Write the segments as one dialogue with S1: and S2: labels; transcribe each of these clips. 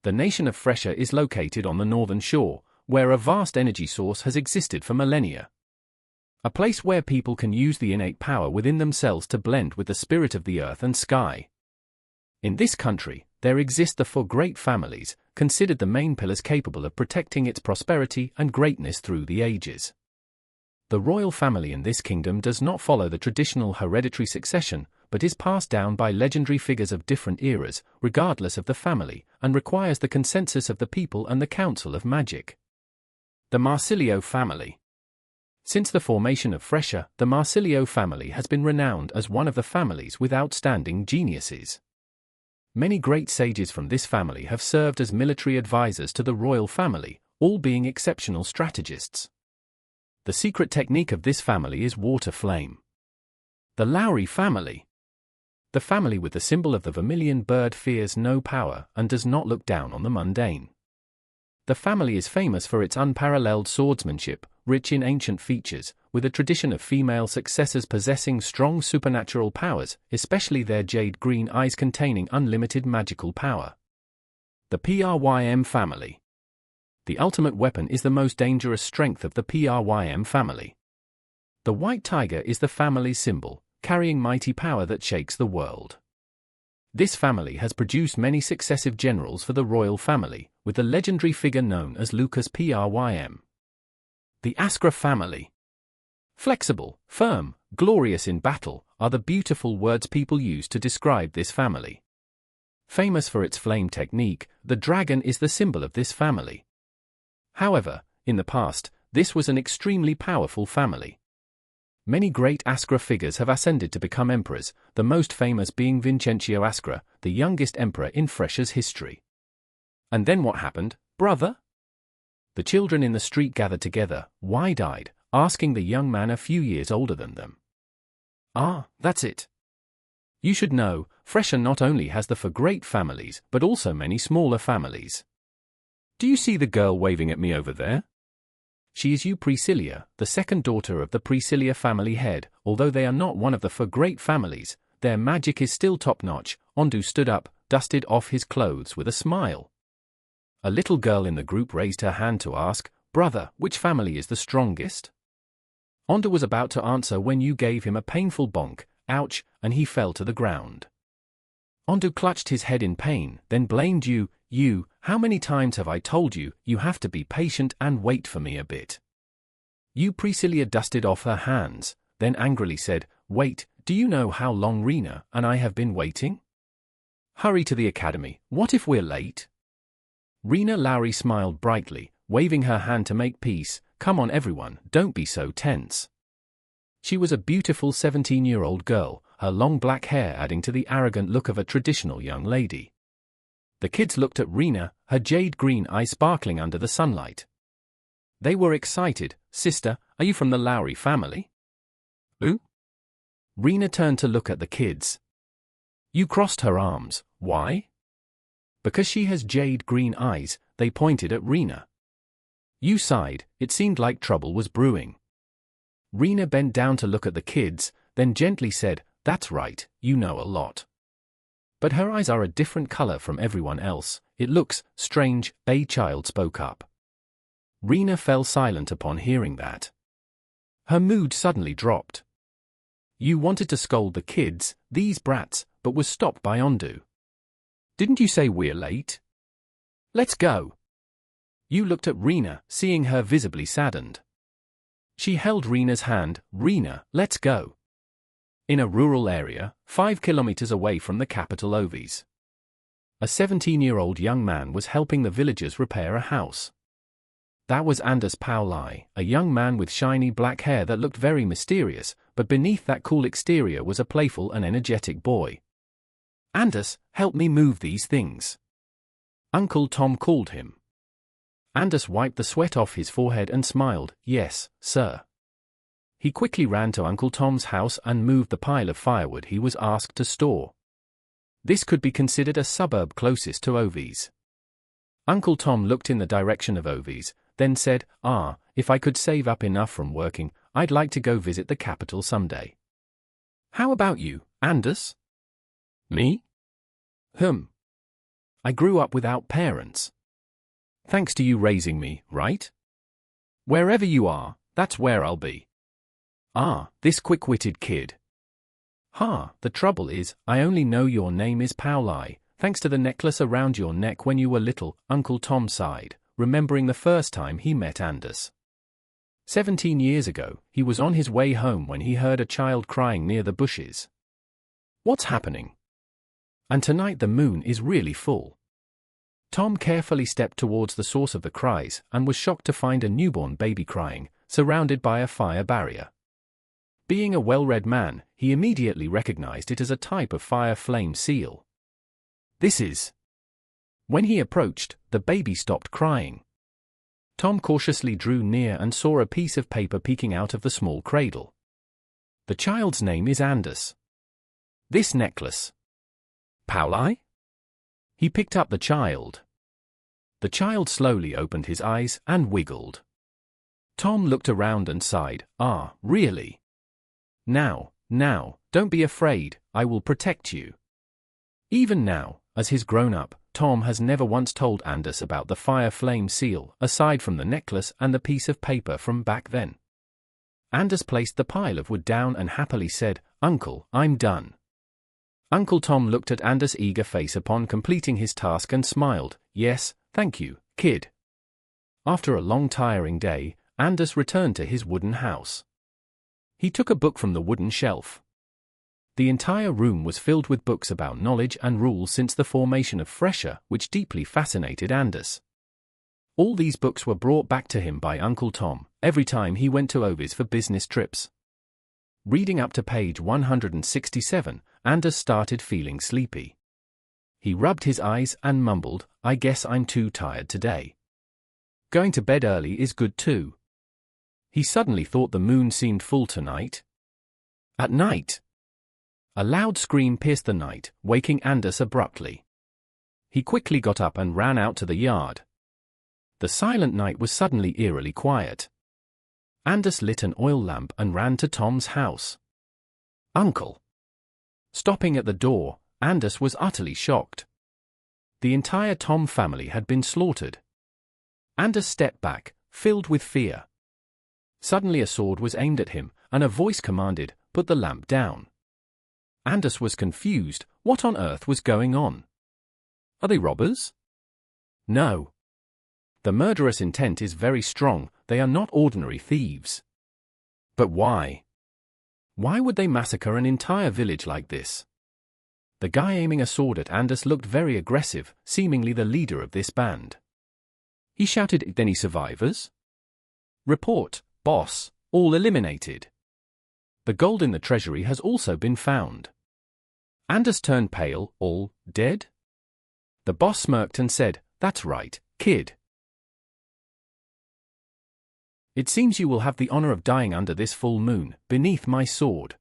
S1: The nation of Fressia is located on the northern shore, where a vast energy source has existed for millennia. A place where people can use the innate power within themselves to blend with the spirit of the earth and sky. In this country, there exist the 4 great families, considered the main pillars capable of protecting its prosperity and greatness through the ages. The royal family in this kingdom does not follow the traditional hereditary succession, but is passed down by legendary figures of different eras, regardless of the family, and requires the consensus of the people and the Council of Magic. The Marsilio family. Since the formation of Fressia, the Marsilio family has been renowned as one of the families with outstanding geniuses. Many great sages from this family have served as military advisors to the royal family, all being exceptional strategists. The secret technique of this family is water flame. The Lowry family. The family with the symbol of the vermilion bird fears no power and does not look down on the mundane. The family is famous for its unparalleled swordsmanship, rich in ancient features, with a tradition of female successors possessing strong supernatural powers, especially their jade green eyes containing unlimited magical power. The Prym family. The ultimate weapon is the most dangerous strength of the Prym family. The white tiger is the family's symbol, carrying mighty power that shakes the world. This family has produced many successive generals for the royal family, with the legendary figure known as Lucas Prym. The Askra family. Flexible, firm, glorious in battle are the beautiful words people use to describe this family. Famous for its flame technique, the dragon is the symbol of this family. However, in the past, this was an extremely powerful family. Many great Askra figures have ascended to become emperors, the most famous being Vincentio Askra, the youngest emperor in Fressia's history. And then what happened, brother? The children in the street gathered together, wide-eyed, asking the young man a few years older than them. Ah, that's it. You should know, Fressia not only has the 4 great families, but also many smaller families. Do you see the girl waving at me over there? She is Priscilla, the second daughter of the Priscilla family head. Although they are not one of the 4 great families, their magic is still top-notch. Ondu stood up, dusted off his clothes with a smile. A little girl in the group raised her hand to ask, "Brother, which family is the strongest?" Ondu was about to answer when you gave him a painful bonk, ouch, and he fell to the ground. Ondu clutched his head in pain, then blamed you, how many times have I told you, you have to be patient and wait for me a bit. Priscilla dusted off her hands, then angrily said, "Wait, do you know how long Rena and I have been waiting? Hurry to the academy, what if we're late?" Rena Lowry smiled brightly, waving her hand to make peace. "Come on everyone, don't be so tense." She was a beautiful 17-year-old girl, her long black hair adding to the arrogant look of a traditional young lady. The kids looked at Rena, her jade green eyes sparkling under the sunlight. They were excited. "Sister, are you from the Lowry family?" "Who?" Rena turned to look at the kids. You crossed her arms. Why? Because she has jade green eyes, they pointed at Rena. You sighed, it seemed like trouble was brewing. Rena bent down to look at the kids, then gently said, "That's right, you know a lot." But her eyes are a different color from everyone else. It looks strange, a child spoke up. Rena fell silent upon hearing that. Her mood suddenly dropped. You wanted to scold the kids, these brats, but was stopped by Ondu. "Didn't you say we're late? Let's go." You looked at Rena, seeing her visibly saddened. She held Rena's hand. "Rena, let's go." In a rural area, 5 kilometers away from the capital Ovis, a 17-year-old young man was helping the villagers repair a house. That was Anders Pauli, a young man with shiny black hair that looked very mysterious, but beneath that cool exterior was a playful and energetic boy. "Anders, help me move these things," Uncle Tom called him. Anders wiped the sweat off his forehead and smiled. "Yes, sir." He quickly ran to Uncle Tom's house and moved the pile of firewood he was asked to store. This could be considered a suburb closest to Ovis. Uncle Tom looked in the direction of Ovis, then said, "If I could save up enough from working, I'd like to go visit the capital someday." "How about you, Anders?" "Me? I grew up without parents. Thanks to you raising me, right? Wherever you are, that's where I'll be. Ah, this quick-witted kid. Ha, the trouble is, I only know your name is Pauli, thanks to the necklace around your neck when you were little, Uncle Tom sighed, remembering the first time he met Anders. 17 years ago, he was on his way home when he heard a child crying near the bushes. What's happening? And tonight the moon is really full. Tom carefully stepped towards the source of the cries and was shocked to find a newborn baby crying, surrounded by a fire barrier. Being a well-read man, he immediately recognized it as a type of fire flame seal. This is... When he approached, the baby stopped crying. Tom cautiously drew near and saw a piece of paper peeking out of the small cradle. The child's name is Anders. This necklace. Pauli? He picked up the child. The child slowly opened his eyes and wiggled. Tom looked around and sighed, "Ah, really? Now, don't be afraid, I will protect you." Even now, as his grown-up, Tom has never once told Anders about the fire flame seal, aside from the necklace and the piece of paper from back then. Anders placed the pile of wood down and happily said, "Uncle, I'm done." Uncle Tom looked at Anders' eager face upon completing his task and smiled, "Yes, thank you, kid." After a long tiring day, Anders returned to his wooden house. He took a book from the wooden shelf. The entire room was filled with books about knowledge and rules since the formation of Fressia, which deeply fascinated Anders. All these books were brought back to him by Uncle Tom every time he went to Ovis for business trips. Reading up to page 167, Anders started feeling sleepy. He rubbed his eyes and mumbled, "I guess I'm too tired today. Going to bed early is good too." He suddenly thought the moon seemed full tonight. At night. A loud scream pierced the night, waking Anders abruptly. He quickly got up and ran out to the yard. The silent night was suddenly eerily quiet. Anders lit an oil lamp and ran to Tom's house. "Uncle." Stopping at the door, Anders was utterly shocked. The entire Tom family had been slaughtered. Anders stepped back, filled with fear. Suddenly a sword was aimed at him, and a voice commanded, "Put the lamp down." Anders was confused. What on earth was going on? Are they robbers? No. The murderous intent is very strong, they are not ordinary thieves. But why? Why would they massacre an entire village like this? The guy aiming a sword at Anders looked very aggressive, seemingly the leader of this band. He shouted, "Any survivors?" "Report, boss, all eliminated. The gold in the treasury has also been found." Anders turned pale. "All dead?" The boss smirked and said, "That's right, kid. It seems you will have the honor of dying under this full moon, beneath my sword."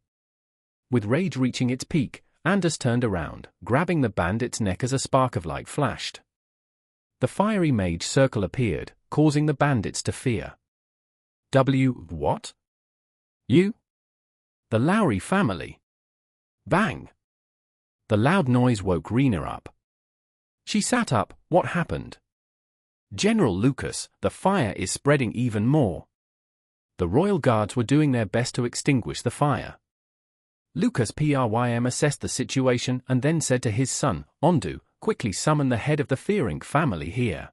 S1: With rage reaching its peak, Anders turned around, grabbing the bandit's neck as a spark of light flashed. The fiery mage circle appeared, causing the bandits to fear. What? You? The Lowry family. Bang! The loud noise woke Rena up. She sat up. What happened? "General Lucas, the fire is spreading even more." The royal guards were doing their best to extinguish the fire. Lucas Prym assessed the situation and then said to his son, "Ondu, quickly summon the head of the Fearing family here."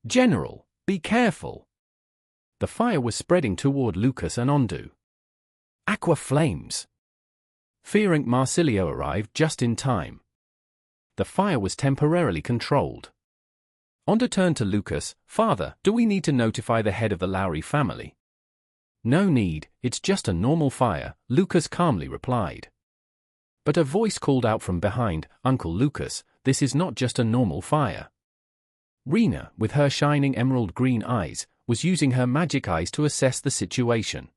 S1: "General, be careful." The fire was spreading toward Lucas and Ondu. Aqua flames. Fearing Marsilio arrived just in time. The fire was temporarily controlled. Ondu turned to Lucas, "Father, do we need to notify the head of the Lowry family?" "No need, it's just a normal fire," Lucas calmly replied. But a voice called out from behind, "Uncle Lucas, this is not just a normal fire." Rena, with her shining emerald green eyes, was using her magic eyes to assess the situation.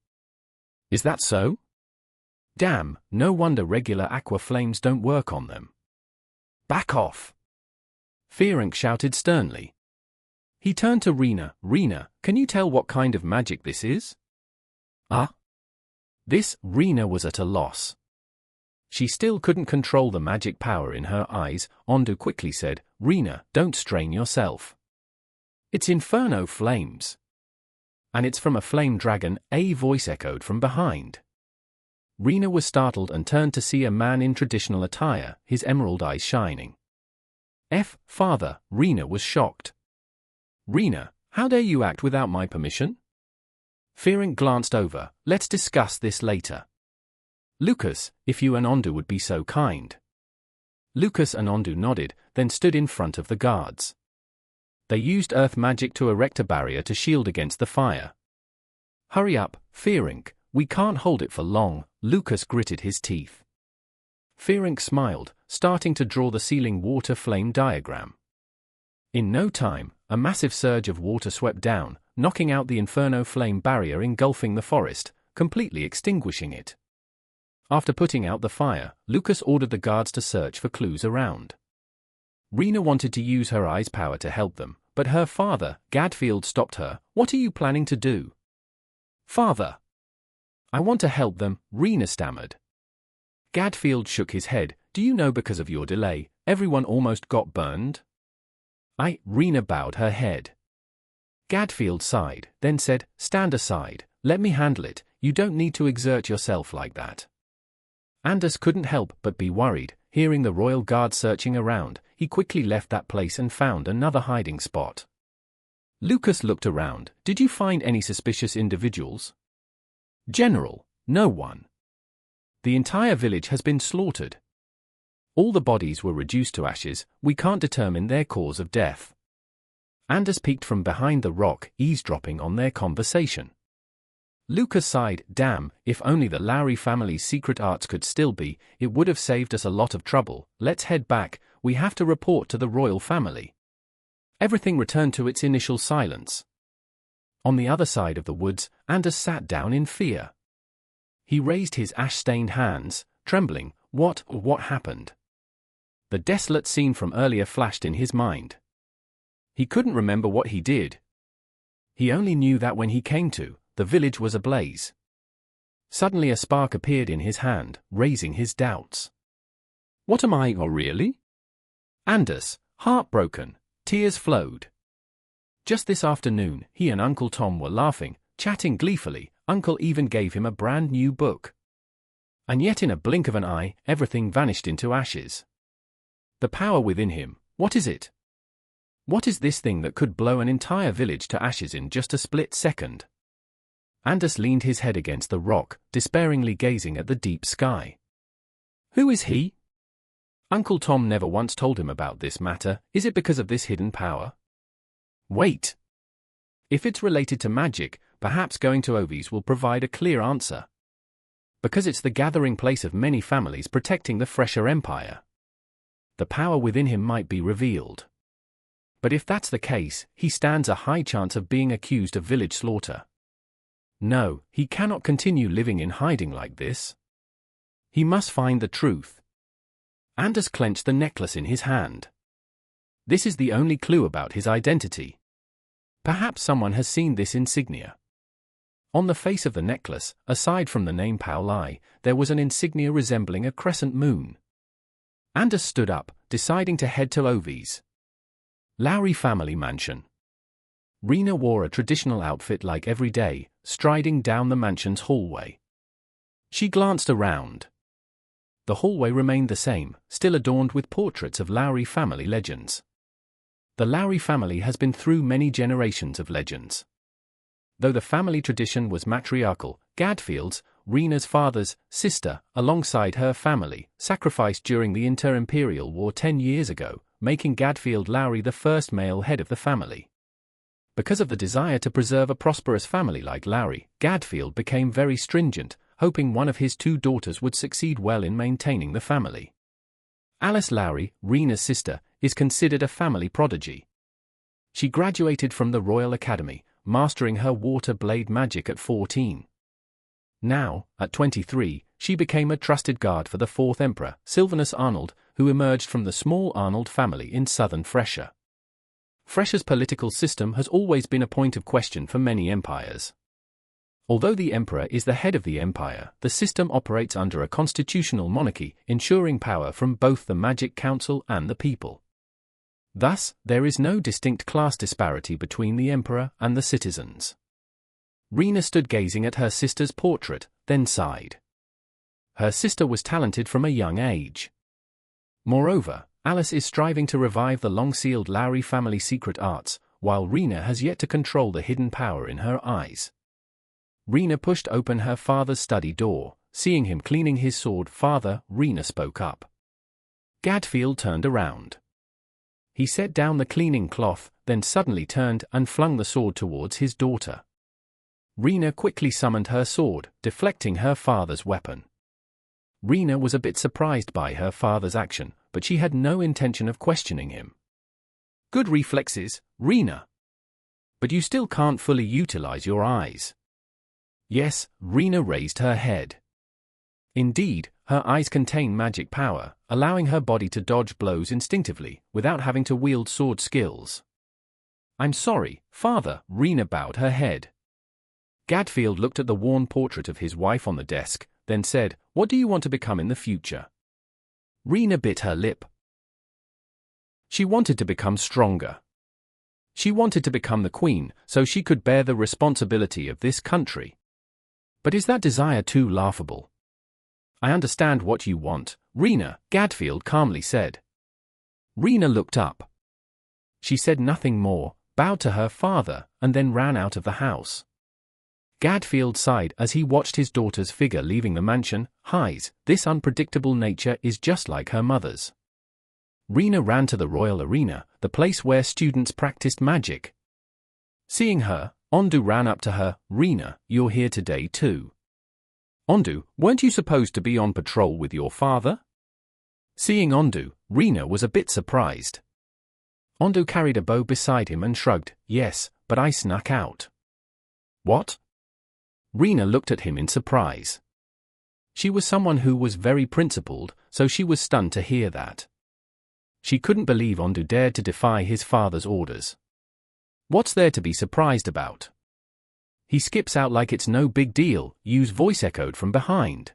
S1: "Is that so? Damn, no wonder regular aqua flames don't work on them." "Back off!" Fearing shouted sternly. He turned to Rena. "Rena, can you tell what kind of magic this is?" This, Rena was at a loss. She still couldn't control the magic power in her eyes. Ondu quickly said, Rena, don't strain yourself. It's inferno flames. And it's from a flame dragon, a voice echoed from behind. Rena was startled and turned to see a man in traditional attire, his emerald eyes shining. Father, Rena was shocked. Rena, how dare you act without my permission? Fearing glanced over. Let's discuss this later. Lucas, if you and Ondu would be so kind. Lucas and Ondu nodded, then stood in front of the guards. They used earth magic to erect a barrier to shield against the fire. Hurry up, Fearing, we can't hold it for long, Lucas gritted his teeth. Fearing smiled, starting to draw the ceiling water flame diagram. In no time, a massive surge of water swept down, knocking out the inferno flame barrier engulfing the forest, completely extinguishing it. After putting out the fire, Lucas ordered the guards to search for clues around. Rena wanted to use her eyes' power to help them, but her father, Gadfield, stopped her. What are you planning to do? Father. I want to help them, Rena stammered. Gadfield shook his head. Do you know because of your delay, everyone almost got burned? Rena bowed her head. Gadfield sighed, then said, stand aside, let me handle it, you don't need to exert yourself like that. Anders couldn't help but be worried. Hearing the royal guard searching around, he quickly left that place and found another hiding spot. Lucas looked around. Did you find any suspicious individuals? General, no one. The entire village has been slaughtered. All the bodies were reduced to ashes. We can't determine their cause of death. Anders peeked from behind the rock, eavesdropping on their conversation. Lucas sighed, damn, if only the Lowry family's secret arts could still be, it would have saved us a lot of trouble. Let's head back, we have to report to the royal family. Everything returned to its initial silence. On the other side of the woods, Anders sat down in fear. He raised his ash-stained hands, trembling. What happened? The desolate scene from earlier flashed in his mind. He couldn't remember what he did. He only knew that when he came to, the village was ablaze. Suddenly a spark appeared in his hand, raising his doubts. What am I, really? Anders, heartbroken, tears flowed. Just this afternoon, he and Uncle Tom were laughing, chatting gleefully. Uncle even gave him a brand new book. And yet in a blink of an eye, everything vanished into ashes. The power within him, what is it? What is this thing that could blow an entire village to ashes in just a split second? Anders leaned his head against the rock, despairingly gazing at the deep sky. Who is he? Uncle Tom never once told him about this matter. Is it because of this hidden power? Wait. If it's related to magic, perhaps going to Ovi's will provide a clear answer. Because it's the gathering place of many families protecting the Fressia Empire. The power within him might be revealed. But if that's the case, he stands a high chance of being accused of village slaughter. No, he cannot continue living in hiding like this. He must find the truth. Anders clenched the necklace in his hand. This is the only clue about his identity. Perhaps someone has seen this insignia. On the face of the necklace, aside from the name Pauli, there was an insignia resembling a crescent moon. Anders stood up, deciding to head to Ovi's Lowry family mansion. Rena wore a traditional outfit like every day, striding down the mansion's hallway. She glanced around. The hallway remained the same, still adorned with portraits of Lowry family legends. The Lowry family has been through many generations of legends. Though the family tradition was matriarchal, Gadfield's, Rena's father's, sister, alongside her family, sacrificed during the Inter-Imperial War 10 years ago, making Gadfield Lowry the first male head of the family. Because of the desire to preserve a prosperous family like Lowry, Gadfield became very stringent, hoping one of his two daughters would succeed well in maintaining the family. Alice Lowry, Rena's sister, is considered a family prodigy. She graduated from the Royal Academy, mastering her water blade magic at 14. Now, at 23, she became a trusted guard for the fourth emperor, Sylvanus Arnold, who emerged from the small Arnold family in southern Fressia. Fressia's political system has always been a point of question for many empires. Although the emperor is the head of the empire, the system operates under a constitutional monarchy, ensuring power from both the Magic Council and the people. Thus, there is no distinct class disparity between the emperor and the citizens. Rena stood gazing at her sister's portrait, then sighed. Her sister was talented from a young age. Moreover, Alice is striving to revive the long-sealed Lowry family secret arts, while Rena has yet to control the hidden power in her eyes. Rena pushed open her father's study door. Seeing him cleaning his sword, "Father," Rena spoke up. Gadfield turned around. He set down the cleaning cloth, then suddenly turned and flung the sword towards his daughter. Rena quickly summoned her sword, deflecting her father's weapon. Rena was a bit surprised by her father's action, but she had no intention of questioning him. "Good reflexes, Rena. But you still can't fully utilize your eyes." "Yes," Rena raised her head. Indeed, her eyes contain magic power, allowing her body to dodge blows instinctively, without having to wield sword skills. "I'm sorry, Father," Rena bowed her head. Gadfield looked at the worn portrait of his wife on the desk, then said, "What do you want to become in the future?" Rena bit her lip. She wanted to become stronger. She wanted to become the queen, so she could bear the responsibility of this country. But is that desire too laughable? "I understand what you want, Rena," Gadfield calmly said. Rena looked up. She said nothing more, bowed to her father, and then ran out of the house. Gadfield sighed as he watched his daughter's figure leaving the mansion. "Highs, this unpredictable nature is just like her mother's." Rena ran to the Royal Arena, the place where students practiced magic. Seeing her, Ondu ran up to her. "Rena, you're here today too." "Ondu, weren't you supposed to be on patrol with your father?" Seeing Ondu, Rena was a bit surprised. Ondu carried a bow beside him and shrugged. "Yes, but I snuck out." "What?" Rena looked at him in surprise. She was someone who was very principled, so she was stunned to hear that. She couldn't believe Ondu dared to defy his father's orders. "What's there to be surprised about? He skips out like it's no big deal," Yu's voice echoed from behind.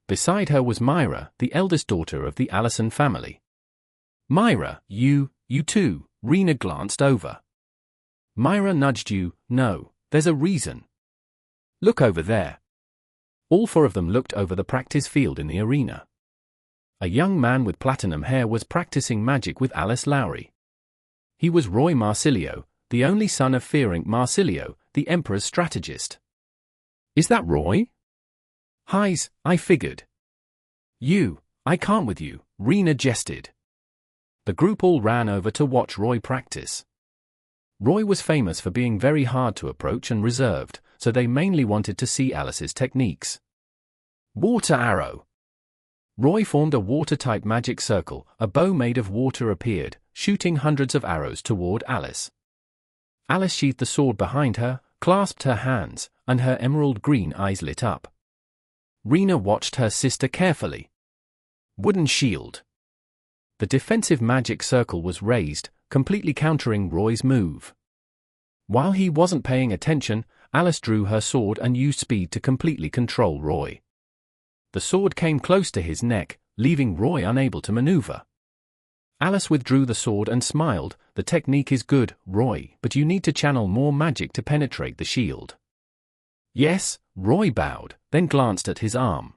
S1: Beside her was Myra, the eldest daughter of the Allison family. "Myra, you too," Rena glanced over. Myra nudged Yu. "No, there's a reason. Look over there." All four of them looked over the practice field in the arena. A young man with platinum hair was practicing magic with Alice Lowry. He was Roy Marsilio, the only son of Fearing Marsilio, the Emperor's strategist. "Is that Roy?" "Highs, I figured." I can't with you," Rena jested. The group all ran over to watch Roy practice. Roy was famous for being very hard to approach and reserved, so they mainly wanted to see Alice's techniques. Water arrow. Roy formed a water-type magic circle. A bow made of water appeared, shooting hundreds of arrows toward Alice. Alice sheathed the sword behind her, clasped her hands, and her emerald green eyes lit up. Rena watched her sister carefully. Wooden shield. The defensive magic circle was raised, completely countering Roy's move. While he wasn't paying attention, Alice drew her sword and used speed to completely control Roy. The sword came close to his neck, leaving Roy unable to maneuver. Alice withdrew the sword and smiled. "The technique is good, Roy, but you need to channel more magic to penetrate the shield." "Yes," Roy bowed, then glanced at his arm.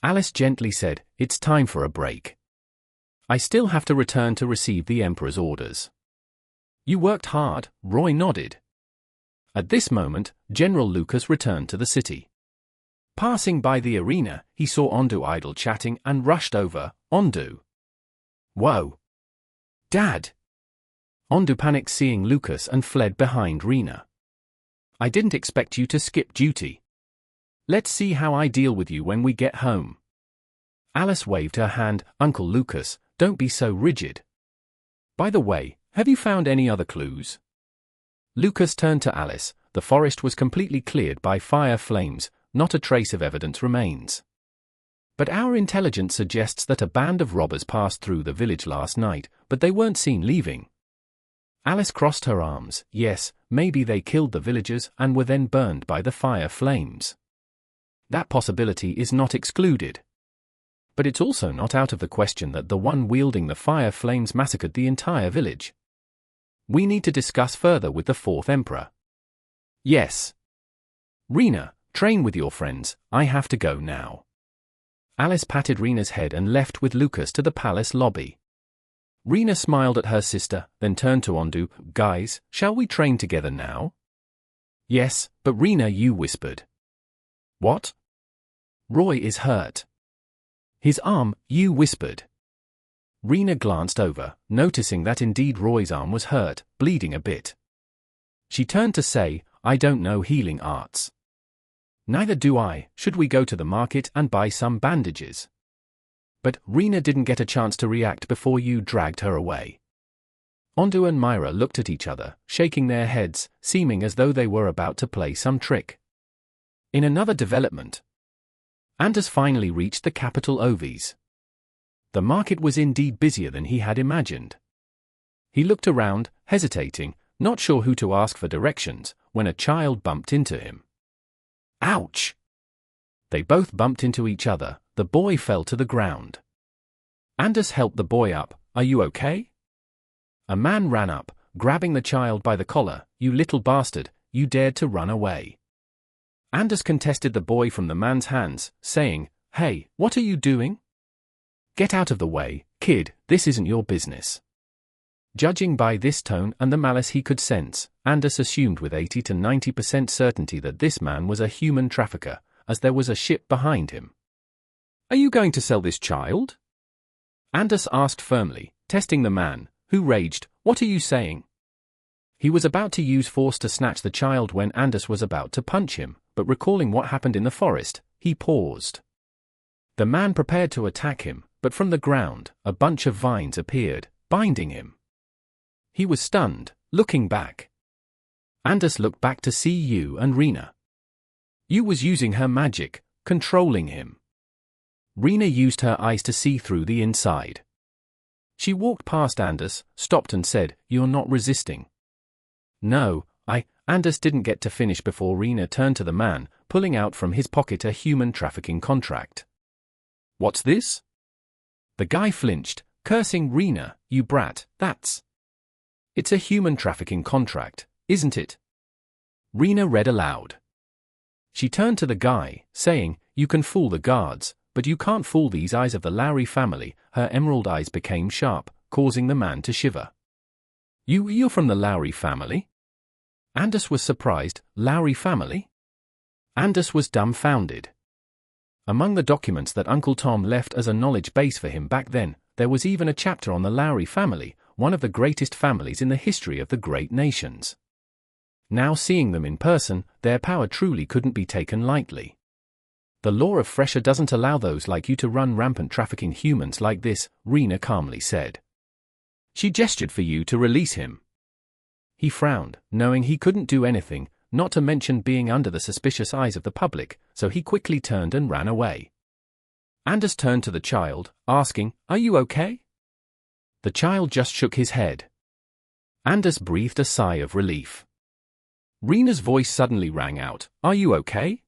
S1: Alice gently said, "It's time for a break. I still have to return to receive the Emperor's orders." "You worked hard," Roy nodded. At this moment, General Lucas returned to the city. Passing by the arena, he saw Ondu idle chatting and rushed over. "Ondu." "Whoa. Dad." Ondu panicked seeing Lucas and fled behind Rena. "I didn't expect you to skip duty. Let's see how I deal with you when we get home." Alice waved her hand. "Uncle Lucas, don't be so rigid. By the way, have you found any other clues?" Lucas turned to Alice. The forest was completely cleared by fire flames, not a trace of evidence remains. "But our intelligence suggests that a band of robbers passed through the village last night, but they weren't seen leaving." Alice crossed her arms. "Yes, maybe they killed the villagers and were then burned by the fire flames. That possibility is not excluded. But it's also not out of the question that the one wielding the fire flames massacred the entire village. We need to discuss further with the fourth emperor. Yes. Rena, train with your friends, I have to go now. Alice patted Rena's head and left with Lucas to the palace lobby. Rena smiled at her sister, then turned to Ondu. Guys, shall we train together now? Yes, but Rena, you whispered. What? Roy is hurt. His arm, you whispered. Rena glanced over, noticing that indeed Roy's arm was hurt, bleeding a bit. She turned to say, I don't know healing arts. Neither do I. Should we go to the market and buy some bandages? But Rena didn't get a chance to react before you dragged her away. Ondu and Myra looked at each other, shaking their heads, seeming as though they were about to play some trick. In another development, Anders finally reached the capital Oves. The market was indeed busier than he had imagined. He looked around, hesitating, not sure who to ask for directions, when a child bumped into him. Ouch! They both bumped into each other. The boy fell to the ground. Anders helped the boy up. Are you okay? A man ran up, grabbing the child by the collar. You little bastard, you dared to run away. Anders contested the boy from the man's hands, saying, Hey, what are you doing? Get out of the way, kid, this isn't your business. Judging by this tone and the malice he could sense, Anders assumed with 80 to 90% certainty that this man was a human trafficker, as there was a ship behind him. Are you going to sell this child? Anders asked firmly, testing the man, who raged, What are you saying? He was about to use force to snatch the child when Anders was about to punch him, but recalling what happened in the forest, he paused. The man prepared to attack him, but from the ground, a bunch of vines appeared, binding him. He was stunned, looking back. Anders looked back to see Yu and Rena. Yu was using her magic, controlling him. Rena used her eyes to see through the inside. She walked past Anders, stopped and said, You're not resisting. No, Anders didn't get to finish before Rena turned to the man, pulling out from his pocket a human trafficking contract. What's this? The guy flinched, cursing Rena, you brat, It's a human trafficking contract, isn't it? Rena read aloud. She turned to the guy, saying, You can fool the guards, but you can't fool these eyes of the Lowry family. Her emerald eyes became sharp, causing the man to shiver. You're from the Lowry family? Anders was surprised. Lowry family? Anders was dumbfounded. Among the documents that Uncle Tom left as a knowledge base for him back then, there was even a chapter on the Lowry family, one of the greatest families in the history of the great nations. Now seeing them in person, their power truly couldn't be taken lightly. The law of Fressia doesn't allow those like you to run rampant trafficking humans like this, Rena calmly said. She gestured for you to release him. He frowned, knowing he couldn't do anything, not to mention being under the suspicious eyes of the public, so he quickly turned and ran away. Anders turned to the child, asking, Are you okay? The child just shook his head. Anders breathed a sigh of relief. Rena's voice suddenly rang out, Are you okay?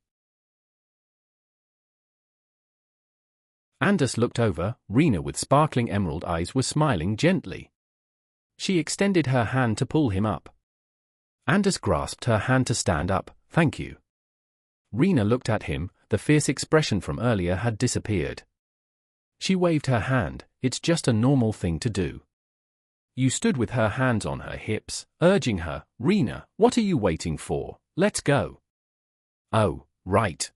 S1: Anders looked over. Rena with sparkling emerald eyes was smiling gently. She extended her hand to pull him up. Anders grasped her hand to stand up. Thank you. Rena looked at him. The fierce expression from earlier had disappeared. She waved her hand. It's just a normal thing to do. You stood with her hands on her hips, urging her, Rena, what are you waiting for? Let's go. Oh, right.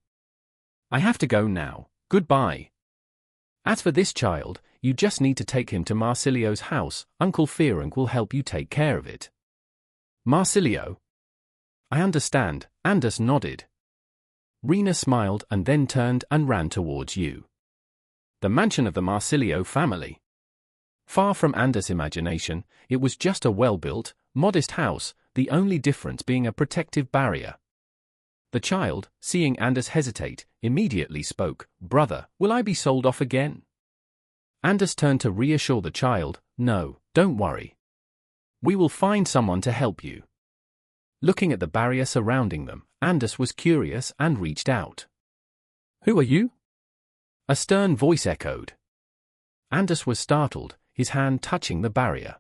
S1: I have to go now. Goodbye. As for this child, you just need to take him to Marsilio's house. Uncle Fearing will help you take care of it. Marsilio? I understand. Anders nodded. Rena smiled and then turned and ran towards you. The mansion of the Marsilio family. Far from Anders' imagination, it was just a well-built, modest house, the only difference being a protective barrier. The child, seeing Anders hesitate, immediately spoke, Brother, will I be sold off again? Anders turned to reassure the child, No, don't worry. We will find someone to help you. Looking at the barrier surrounding them, Anders was curious and reached out. Who are you? A stern voice echoed. Anders was startled, his hand touching the barrier.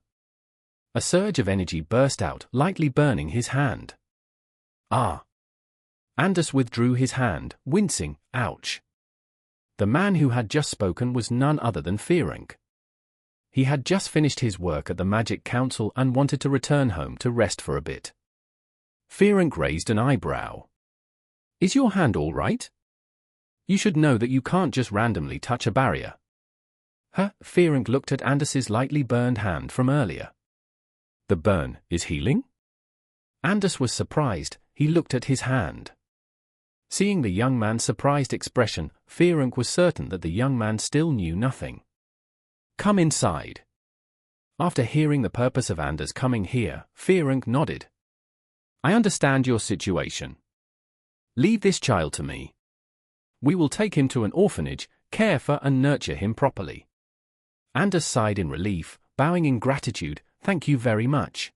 S1: A surge of energy burst out, lightly burning his hand. Ah! Anders withdrew his hand, wincing, ouch. The man who had just spoken was none other than Ferenc. He had just finished his work at the Magic Council and wanted to return home to rest for a bit. Ferenc raised an eyebrow. Is your hand all right? You should know that you can't just randomly touch a barrier. Ferenc looked at Anders's lightly burned hand from earlier. The burn is healing? Anders was surprised, he looked at his hand. Seeing the young man's surprised expression, Ferenc was certain that the young man still knew nothing. Come inside. After hearing the purpose of Anders coming here, Ferenc nodded. I understand your situation. Leave this child to me. We will take him to an orphanage, care for and nurture him properly. Anders sighed in relief, bowing in gratitude, thank you very much.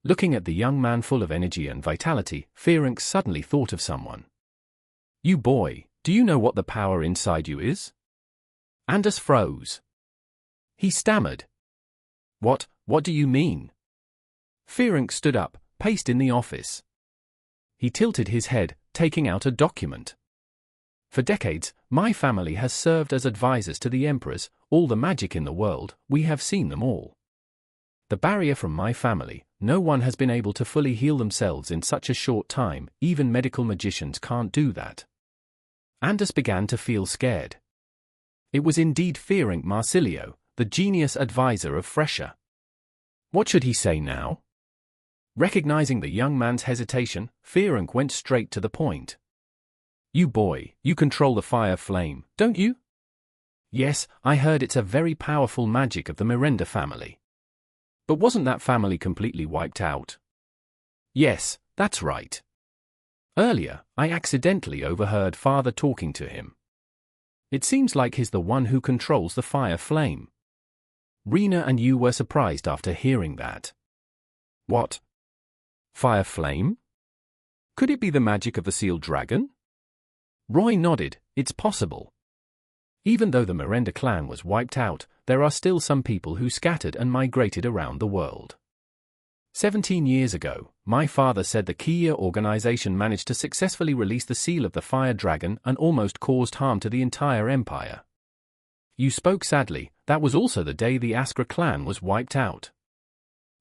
S1: Looking at the young man full of energy and vitality, Ferenc suddenly thought of someone. You boy, do you know what the power inside you is? Anders froze. He stammered. What do you mean? Ferenc stood up, paced in the office. He tilted his head, taking out a document. For decades, my family has served as advisors to the emperors, all the magic in the world, we have seen them all. The barrier from my family, no one has been able to fully heal themselves in such a short time, even medical magicians can't do that. Anders began to feel scared. It was indeed Ferenc Marsilio, the genius advisor of Fressia. What should he say now? Recognizing the young man's hesitation, Ferenc went straight to the point. You boy, you control the fire flame, don't you? Yes, I heard it's a very powerful magic of the Miranda family. But wasn't that family completely wiped out? Yes, that's right. Earlier, I accidentally overheard Father talking to him. It seems like he's the one who controls the fire flame. Rena and you were surprised after hearing that. What? Fire flame? Could it be the magic of the sealed dragon? Roy nodded, it's possible. Even though the Miranda clan was wiped out, there are still some people who scattered and migrated around the world. 17 years ago, my father said the Kia organization managed to successfully release the seal of the fire dragon and almost caused harm to the entire empire. You spoke sadly, that was also the day the Askra clan was wiped out.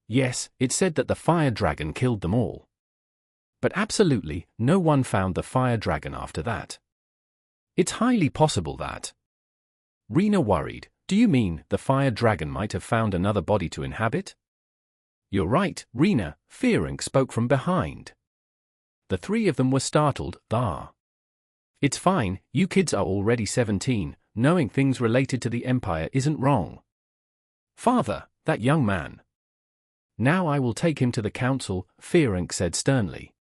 S1: Yes, it said that the fire dragon killed them all. But absolutely, no one found the fire dragon after that. It's highly possible that. Rena worried, do you mean the fire dragon might have found another body to inhabit? You're right, Rena, Ferenc spoke from behind. The three of them were startled, It's fine, you kids are already 17, knowing things related to the Empire isn't wrong. Father, that young man. Now I will take him to the council, Ferenc said sternly.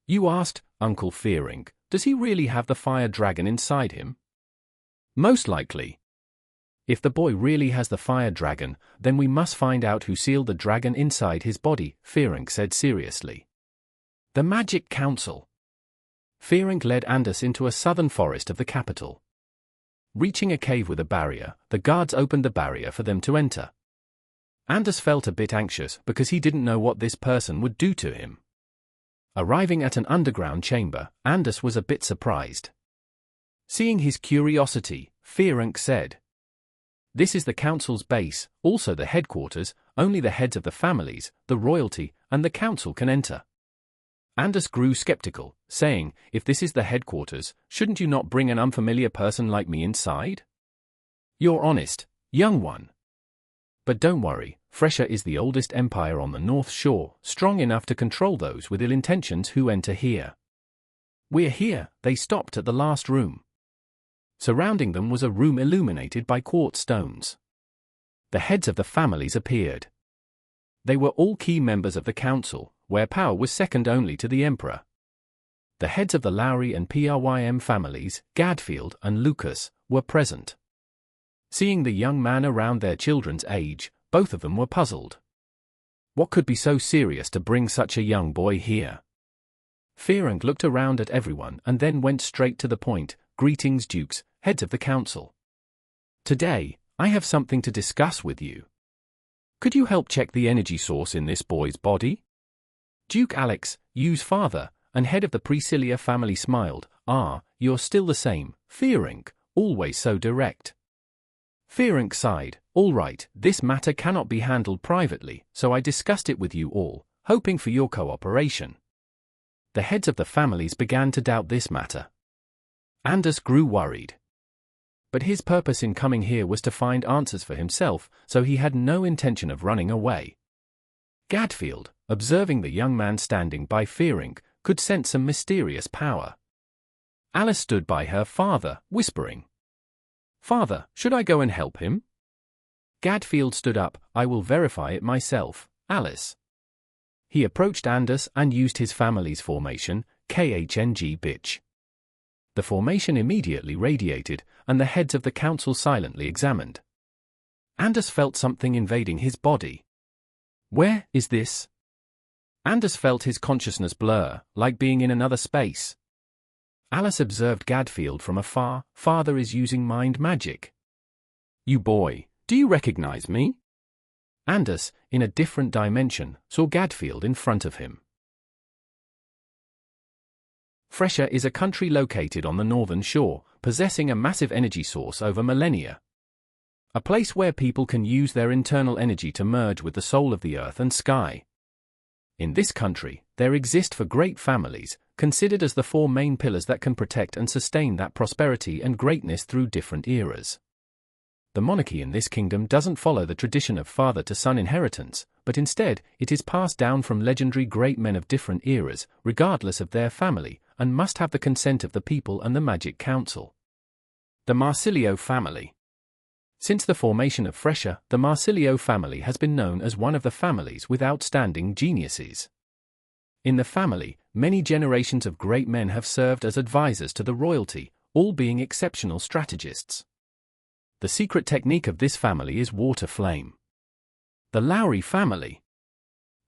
S1: You asked, Uncle Ferenc, does he really have the fire dragon inside him? Most likely. If the boy really has the fire dragon, then we must find out who sealed the dragon inside his body, Ferenc said seriously. The Magic Council. Ferenc led Anders into a southern forest of the capital. Reaching a cave with a barrier, the guards opened the barrier for them to enter. Anders felt a bit anxious because he didn't know what this person would do to him. Arriving at an underground chamber, Anders was a bit surprised. Seeing his curiosity, Ferenc said, This is the council's base, also the headquarters, only the heads of the families, the royalty, and the council can enter. Anders grew skeptical, saying, if this is the headquarters, shouldn't you not bring an unfamiliar person like me inside? You're honest, young one. But don't worry, Fressia is the oldest empire on the North Shore, strong enough to control those with ill intentions who enter here. We're here, they stopped at the last room. Surrounding them was a room illuminated by quartz stones. The heads of the families appeared. They were all key members of the council, where power was second only to the emperor. The heads of the Lowry and Prym families, Gadfield and Lucas, were present. Seeing the young man around their children's age, both of them were puzzled. What could be so serious to bring such a young boy here? Ferenc looked around at everyone and then went straight to the point, Greetings, dukes, heads of the council. Today, I have something to discuss with you. Could you help check the energy source in this boy's body? Duke Alex, Yu's father, and head of the Marsilio family smiled. You're still the same, Fearing, always so direct. Fearing sighed. All right, this matter cannot be handled privately, so I discussed it with you all, hoping for your cooperation. The heads of the families began to doubt this matter. Anders grew worried. But his purpose in coming here was to find answers for himself, so he had no intention of running away. Gadfield, observing the young man standing by Fearing, could sense some mysterious power. Alice stood by her father, whispering, "Father, should I go and help him?" Gadfield stood up. "I will verify it myself, Alice." He approached Anders and used his family's formation, KHNG bitch. The formation immediately radiated, and the heads of the council silently examined. Anders felt something invading his body. Where is this? Anders felt his consciousness blur, like being in another space. Alice observed Gadfield from afar. Father is using mind magic. You boy, do you recognize me? Anders, in a different dimension, saw Gadfield in front of him. Fressia is a country located on the northern shore, possessing a massive energy source over millennia. A place where people can use their internal energy to merge with the soul of the earth and sky. In this country, there exist for great families, considered as the four main pillars that can protect and sustain that prosperity and greatness through different eras. The monarchy in this kingdom doesn't follow the tradition of father-to-son inheritance, but instead, it is passed down from legendary great men of different eras, regardless of their family, and must have the consent of the people and the Magic Council. The Marsilio family. Since the formation of Fressia, the Marsilio family has been known as one of the families with outstanding geniuses. In the family, many generations of great men have served as advisors to the royalty, all being exceptional strategists. The secret technique of this family is water flame. The Lowry family.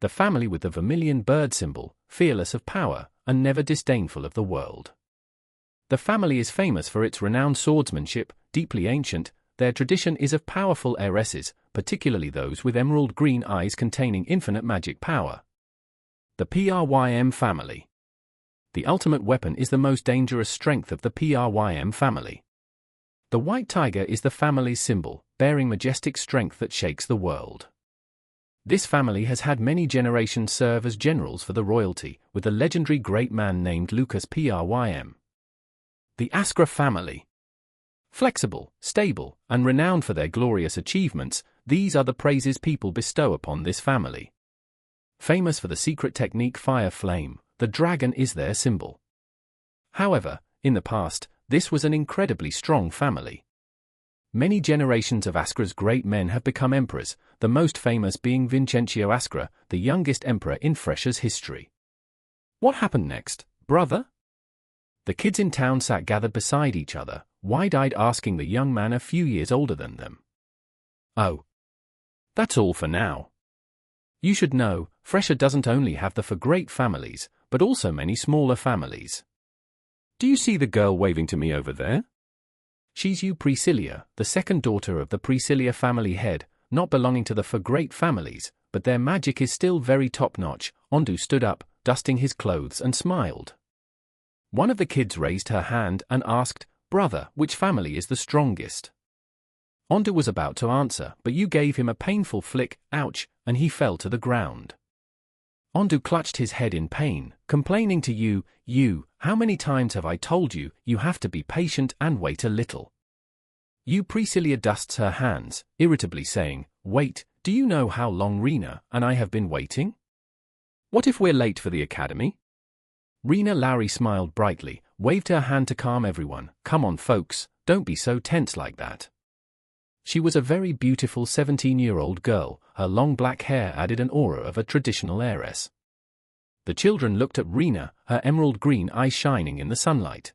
S1: The family with the vermilion bird symbol, fearless of power, and never disdainful of the world. The family is famous for its renowned swordsmanship, deeply ancient. Their tradition is of powerful heiresses, particularly those with emerald green eyes containing infinite magic power. The Prym family. The ultimate weapon is the most dangerous strength of the Prym family. The white tiger is the family's symbol, bearing majestic strength that shakes the world. This family has had many generations serve as generals for the royalty, with a legendary great man named Lucas Prym. The Askra family. Flexible, stable, and renowned for their glorious achievements, these are the praises people bestow upon this family. Famous for the secret technique Fire Flame, the dragon is their symbol. However, in the past, this was an incredibly strong family. Many generations of Askra's great men have become emperors, the most famous being Vincentio Askra, the youngest emperor in Fressia's history. What happened next, brother? The kids in town sat gathered beside each other, wide-eyed, asking the young man a few years older than them. Oh. That's all for now. You should know, Fressia doesn't only have the four great families, but also many smaller families. Do you see the girl waving to me over there? She's Priscilla, the second daughter of the Marsilio family head, not belonging to the four great families, but their magic is still very top-notch. Ondu stood up, dusting his clothes, and smiled. One of the kids raised her hand and asked, "Brother, which family is the strongest?" Ondu was about to answer, but you gave him a painful flick, ouch, and he fell to the ground. Ondu clutched his head in pain, complaining to you, how many times have I told you, you have to be patient and wait a little. Priscilla dusts her hands, irritably saying, "Wait, do you know how long Rena and I have been waiting? What if we're late for the academy?" Rena Lowry smiled brightly, waved her hand to calm everyone. "Come on folks, don't be so tense like that." She was a very beautiful 17-year-old girl, her long black hair added an aura of a traditional heiress. The children looked at Rena, her emerald green eyes shining in the sunlight.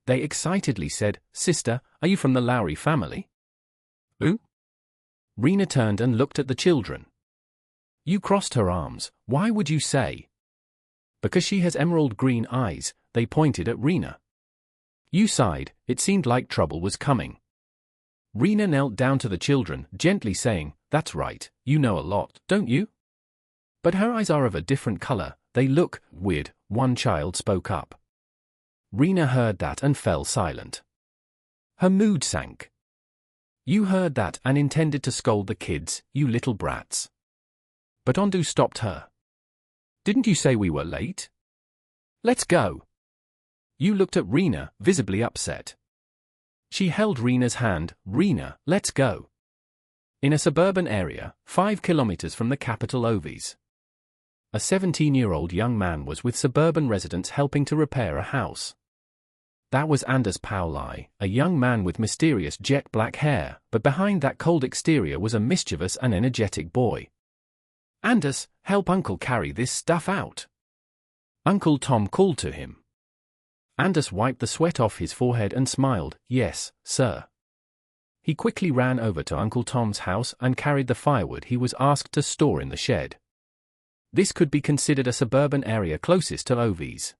S1: They excitedly said, "Sister, are you from the Lowry family?" "Who?" Rena turned and looked at the children. You crossed her arms. "Why would you say?" "Because she has emerald green eyes," they pointed at Rena. You sighed, it seemed like trouble was coming. Rena knelt down to the children, gently saying, "That's right, you know a lot, don't you?" "But her eyes are of a different color, they look weird," one child spoke up. Rena heard that and fell silent. Her mood sank. "You heard that and intended to scold the kids, you little brats." But Ondu stopped her. "Didn't you say we were late? Let's go." You looked at Rena, visibly upset. She held Rena's hand. "Rena, let's go." In a suburban area, 5 kilometers from the capital Ovis, a 17-year-old young man was with suburban residents helping to repair a house. That was Anders Pauli, a young man with mysterious jet black hair, but behind that cold exterior was a mischievous and energetic boy. "Anders, help Uncle carry this stuff out," Uncle Tom called to him. Anders wiped the sweat off his forehead and smiled. "Yes, sir." He quickly ran over to Uncle Tom's house and carried the firewood he was asked to store in the shed. This could be considered a suburban area closest to Ovis.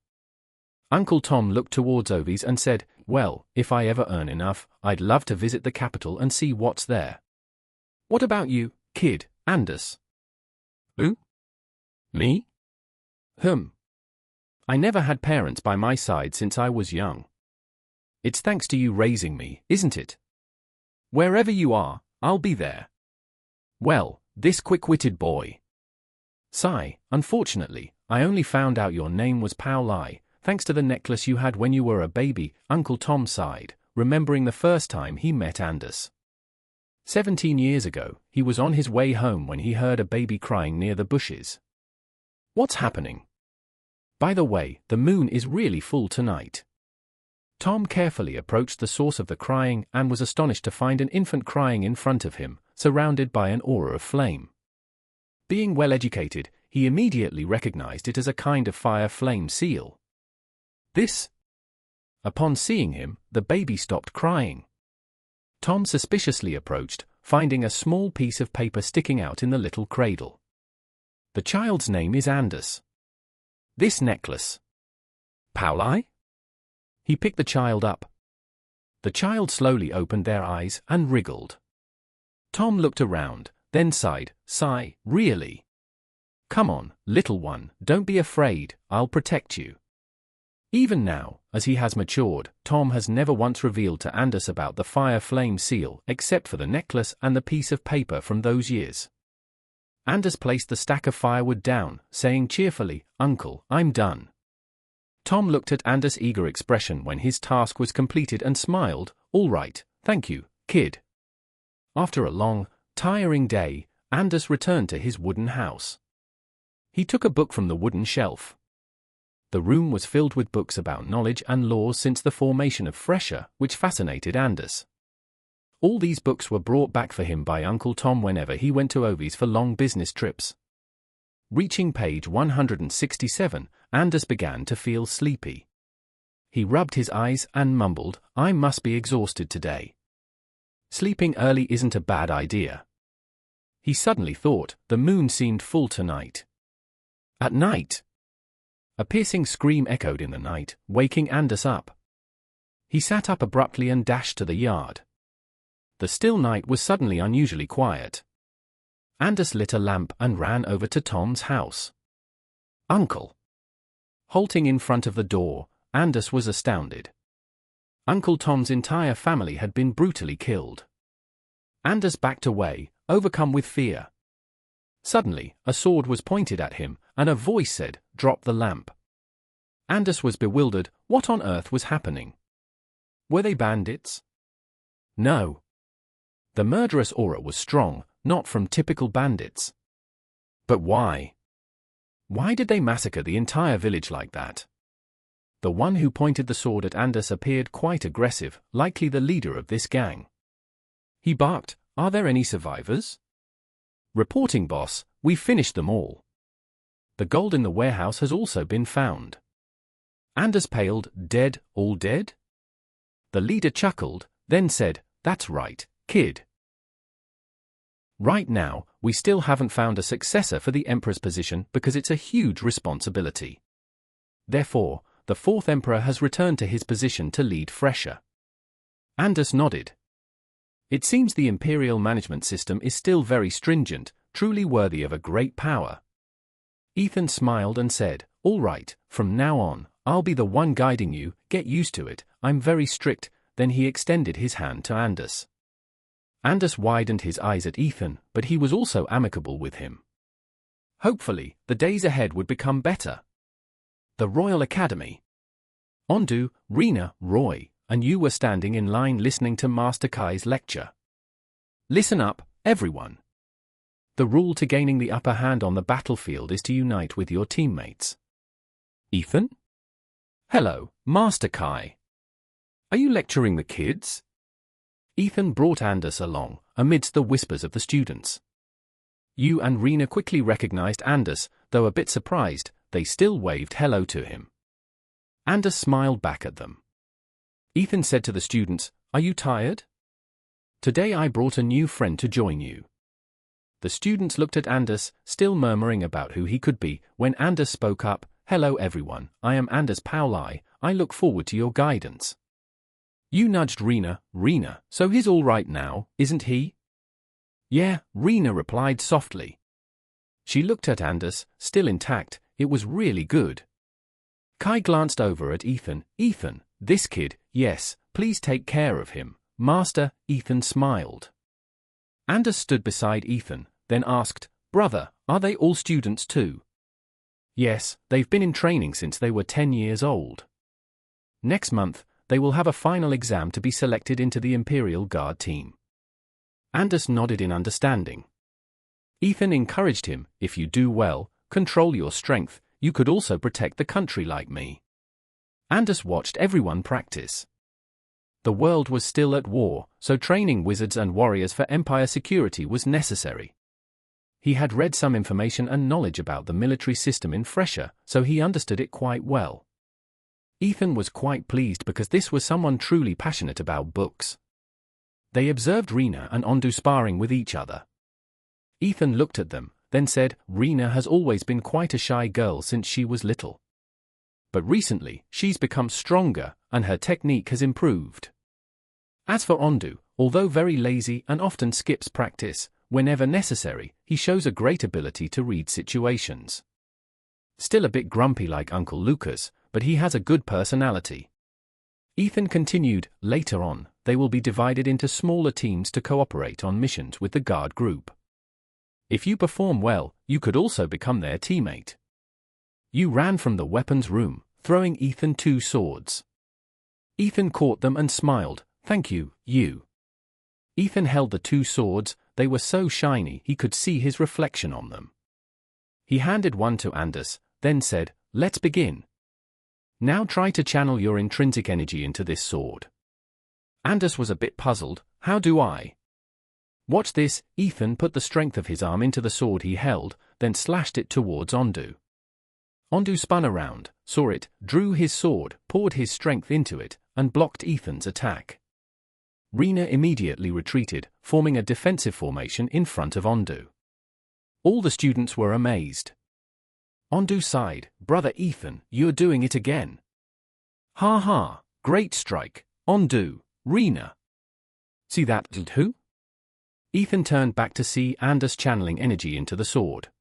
S1: Uncle Tom looked towards Ovis and said, "Well, if I ever earn enough, I'd love to visit the capital and see what's there." "What about you, kid, Anders?" "Who? Me? I never had parents by my side since I was young. It's thanks to you raising me, isn't it? Wherever you are, I'll be there." "Well, this quick-witted boy." "Sigh, unfortunately, I only found out your name was Pauli, thanks to the necklace you had when you were a baby," Uncle Tom sighed, remembering the first time he met Anders. 17 years ago, he was on his way home when he heard a baby crying near the bushes. "What's happening? By the way, the moon is really full tonight." Tom carefully approached the source of the crying and was astonished to find an infant crying in front of him, surrounded by an aura of flame. Being well-educated, he immediately recognized it as a kind of fire flame seal. "This?" Upon seeing him, the baby stopped crying. Tom suspiciously approached, finding a small piece of paper sticking out in the little cradle. "The child's name is Anders. This necklace." "Pauli?" He picked the child up. The child slowly opened their eyes and wriggled. Tom looked around, then sighed, "Sigh, really? Come on, little one, don't be afraid, I'll protect you." Even now, as he has matured, Tom has never once revealed to Anders about the fire flame seal except for the necklace and the piece of paper from those years. Anders placed the stack of firewood down, saying cheerfully, "Uncle, I'm done." Tom looked at Anders' eager expression when his task was completed and smiled, "All right, thank you, kid." After a long, tiring day, Anders returned to his wooden house. He took a book from the wooden shelf. The room was filled with books about knowledge and laws since the formation of Fressia, which fascinated Anders. All these books were brought back for him by Uncle Tom whenever he went to Ovis for long business trips. Reaching page 167, Anders began to feel sleepy. He rubbed his eyes and mumbled, "I must be exhausted today. Sleeping early isn't a bad idea." He suddenly thought, the moon seemed full tonight. At night? A piercing scream echoed in the night, waking Anders up. He sat up abruptly and dashed to the yard. The still night was suddenly unusually quiet. Anders lit a lamp and ran over to Tom's house. "Uncle!" Halting in front of the door, Anders was astounded. Uncle Tom's entire family had been brutally killed. Anders backed away, overcome with fear. Suddenly, a sword was pointed at him, and a voice said, "Drop the lamp." Anders was bewildered. What on earth was happening? Were they bandits? No. The murderous aura was strong, not from typical bandits. But why? Why did they massacre the entire village like that? The one who pointed the sword at Anders appeared quite aggressive, likely the leader of this gang. He barked, "Are there any survivors?" "Reporting, boss, we finished them all. The gold in the warehouse has also been found." Anders paled. "Dead, all dead?" The leader chuckled, then said, "That's right, kid. Right now, we still haven't found a successor for the Emperor's position because it's a huge responsibility. Therefore, the fourth emperor has returned to his position to lead Fressia. Anders nodded. It seems the imperial management system is still very stringent, truly worthy of a great power. Ethan smiled and said, "All right, from now on, I'll be the one guiding you, get used to it, I'm very strict." Then he extended his hand to Anders. Anders widened his eyes at Ethan, but he was also amicable with him. Hopefully, the days ahead would become better. The Royal Academy. Ondu, Rena, Roy, and you were standing in line listening to Master Kai's lecture. Listen up, everyone. The rule to gaining the upper hand on the battlefield is to unite with your teammates. Ethan? Hello, Master Kai. Are you lecturing the kids? Ethan brought Anders along, amidst the whispers of the students. You and Rena quickly recognized Anders, though a bit surprised, they still waved hello to him. Anders smiled back at them. Ethan said to the students, "Are you tired? Today I brought a new friend to join you." The students looked at Anders, still murmuring about who he could be, when Anders spoke up, "Hello everyone, I am Anders Pauli, I look forward to your guidance." You nudged Rena, "So he's all right now, isn't he?" "Yeah," Rena replied softly. She looked at Anders, still intact, it was really good. Kai glanced over at Ethan. "Ethan, this kid, yes, please take care of him, Master." Ethan smiled. Anders stood beside Ethan, then asked, "Brother, are they all students too?" "Yes, they've been in training since they were 10 years old. Next month, they will have a final exam to be selected into the Imperial Guard team." Anders nodded in understanding. Ethan encouraged him, "If you do well, control your strength, you could also protect the country like me." Anders watched everyone practice. The world was still at war, so training wizards and warriors for Empire security was necessary. He had read some information and knowledge about the military system in Fressia, so he understood it quite well. Ethan was quite pleased because this was someone truly passionate about books. They observed Rena and Ondu sparring with each other. Ethan looked at them, then said, "Rena has always been quite a shy girl since she was little. But recently, she's become stronger, and her technique has improved. As for Ondu, although very lazy and often skips practice, whenever necessary, he shows a great ability to read situations. Still a bit grumpy like Uncle Lucas, but he has a good personality." Ethan continued, "Later on, they will be divided into smaller teams to cooperate on missions with the guard group. If you perform well, you could also become their teammate." You ran from the weapons room, throwing Ethan 2 swords. Ethan caught them and smiled, "Thank you, you." Ethan held the 2 swords, they were so shiny he could see his reflection on them. He handed one to Anders, then said, "Let's begin. Now try to channel your intrinsic energy into this sword." Anders was a bit puzzled, "How do I?" "Watch this." Ethan put the strength of his arm into the sword he held, then slashed it towards Ondu. Ondu spun around, saw it, drew his sword, poured his strength into it, and blocked Ethan's attack. Rena immediately retreated, forming a defensive formation in front of Ondu. All the students were amazed. Ondu sighed, "Brother Ethan, you're doing it again." "Ha ha, great strike, Ondu, Rena. See that, who?" Ethan turned back to see Anders channeling energy into the sword.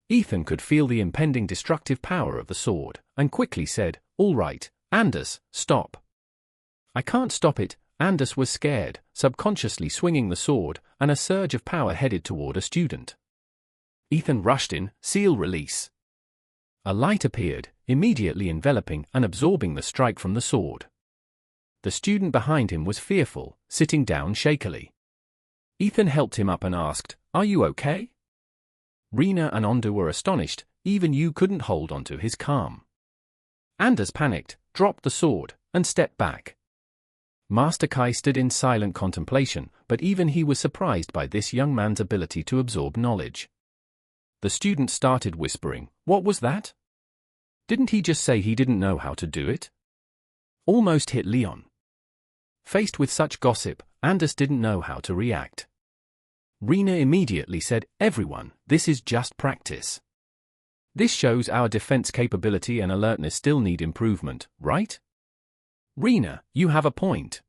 S1: Ethan could feel the impending destructive power of the sword, and quickly said, "All right, Anders, stop." "I can't stop it." Anders was scared, subconsciously swinging the sword, and a surge of power headed toward a student. Ethan rushed in, seal release. A light appeared, immediately enveloping and absorbing the strike from the sword. The student behind him was fearful, sitting down shakily. Ethan helped him up and asked, "Are you okay?" Rena and Ondu were astonished, even you couldn't hold onto his calm. Anders panicked, dropped the sword, and stepped back. Master Kai stood in silent contemplation, but even he was surprised by this young man's ability to absorb knowledge. The student started whispering, "What was that? Didn't he just say he didn't know how to do it?" Almost hit Leon. Faced with such gossip, Anders didn't know how to react. Rena immediately said, "Everyone, this is just practice. This shows our defense capability and alertness still need improvement, right? Rena, you have a point.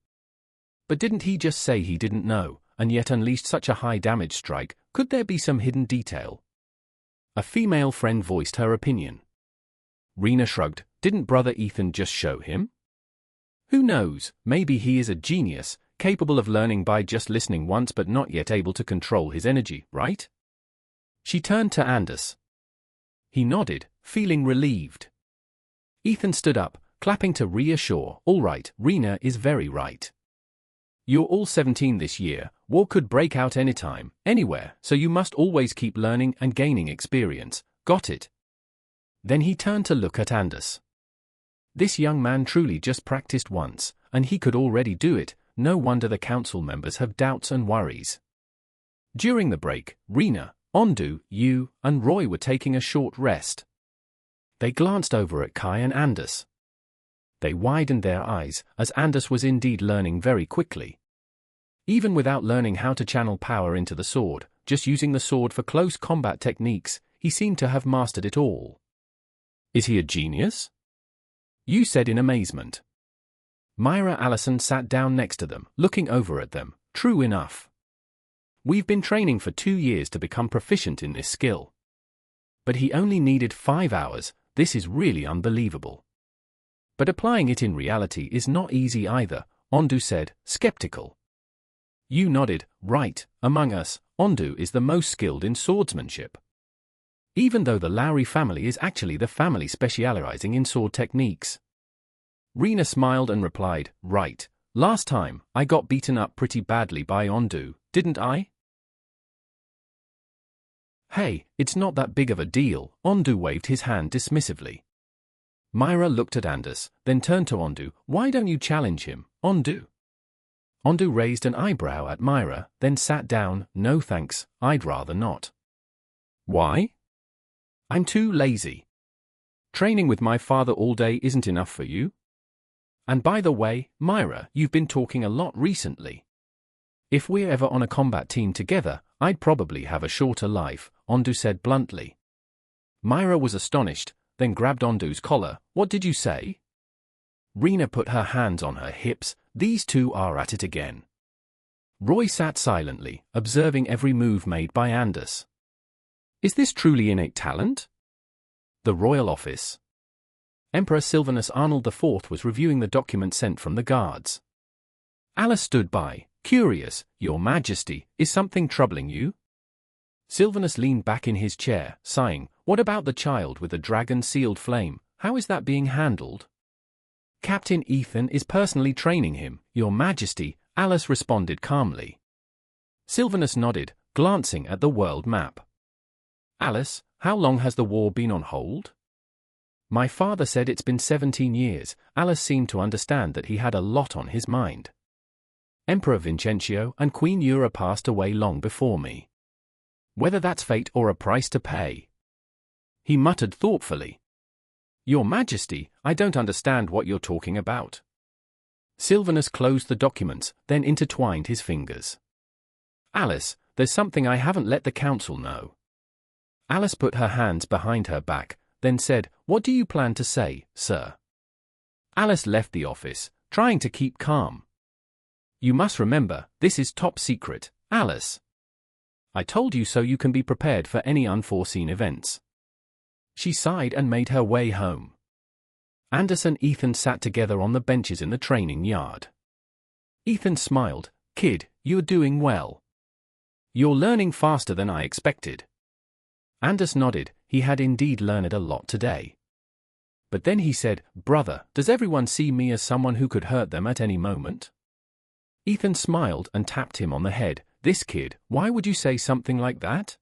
S1: But didn't he just say he didn't know, and yet unleashed such a high damage strike? Could there be some hidden detail? A female friend voiced her opinion. Rena shrugged. Didn't brother Ethan just show him? Who knows, maybe he is a genius, capable of learning by just listening once but not yet able to control his energy, right? She turned to Anders. He nodded, feeling relieved. Ethan stood up, clapping to reassure. All right, Rena is very right. You're all 17 this year, war could break out anytime, anywhere, so you must always keep learning and gaining experience. Got it? Then he turned to look at Anders. This young man truly just practiced once, and he could already do it. No wonder the council members have doubts and worries. During the break, Rena, Ondu, you, and Roy were taking a short rest. They glanced over at Kai and Anders. They widened their eyes, as Anders was indeed learning very quickly. Even without learning how to channel power into the sword, just using the sword for close combat techniques, he seemed to have mastered it all. Is he a genius? You said in amazement. Myra Allison sat down next to them, looking over at them. True enough. We've been training for 2 years to become proficient in this skill. But he only needed 5 hours. This is really unbelievable. But applying it in reality is not easy either, Ondu said, skeptical. You nodded. Right, among us, Ondu is the most skilled in swordsmanship. Even though the Lowry family is actually the family specializing in sword techniques. Rena smiled and replied, right, last time, I got beaten up pretty badly by Ondu, didn't I? Hey, it's not that big of a deal, Ondu waved his hand dismissively. Myra looked at Anders, then turned to Ondu. Why don't you challenge him, Ondu? Ondu raised an eyebrow at Myra, then sat down. No thanks, I'd rather not. Why? I'm too lazy. Training with my father all day isn't enough for you? And by the way, Myra, you've been talking a lot recently. If we're ever on a combat team together, I'd probably have a shorter life, Ondu said bluntly. Myra was astonished, then grabbed Ondu's collar. What did you say? Rena put her hands on her hips. These two are at it again. Roy sat silently, observing every move made by Anders. Is this truly innate talent? The royal office. Emperor Sylvanus Arnold IV was reviewing the document sent from the guards. Alice stood by, curious. Your Majesty, is something troubling you? Sylvanus leaned back in his chair, sighing. What about the child with the dragon-sealed flame? How is that being handled? Captain Ethan is personally training him, Your Majesty, Alice responded calmly. Sylvanus nodded, glancing at the world map. Alice, how long has the war been on hold? My father said it's been 17 years. Alice seemed to understand that he had a lot on his mind. Emperor Vincentio and Queen Eura passed away long before me. Whether that's fate or a price to pay. He muttered thoughtfully. Your Majesty, I don't understand what you're talking about. Sylvanus closed the documents, then intertwined his fingers. Alice, there's something I haven't let the council know. Alice put her hands behind her back, then said, What do you plan to say, sir? Alice left the office, trying to keep calm. You must remember, this is top secret, Alice. I told you so you can be prepared for any unforeseen events. She sighed and made her way home. Anders and Ethan sat together on the benches in the training yard. Ethan smiled. Kid, you're doing well. You're learning faster than I expected. Anders nodded. He had indeed learned a lot today. But then he said, Brother, does everyone see me as someone who could hurt them at any moment? Ethan smiled and tapped him on the head. This kid, why would you say something like that?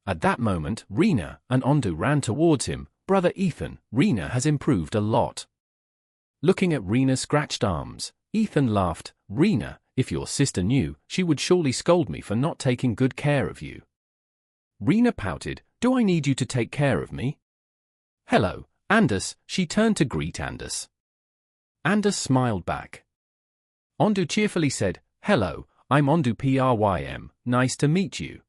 S1: At that moment, Rena and Ondu ran towards him. Brother Ethan, Rena has improved a lot. Looking at Rena's scratched arms, Ethan laughed. Rena, if your sister knew, she would surely scold me for not taking good care of you. Rena pouted. Do I need you to take care of me? Hello, Anders. She turned to greet Anders. Anders smiled back. Ondu cheerfully said, Hello, I'm Ondu Prym, nice to meet you.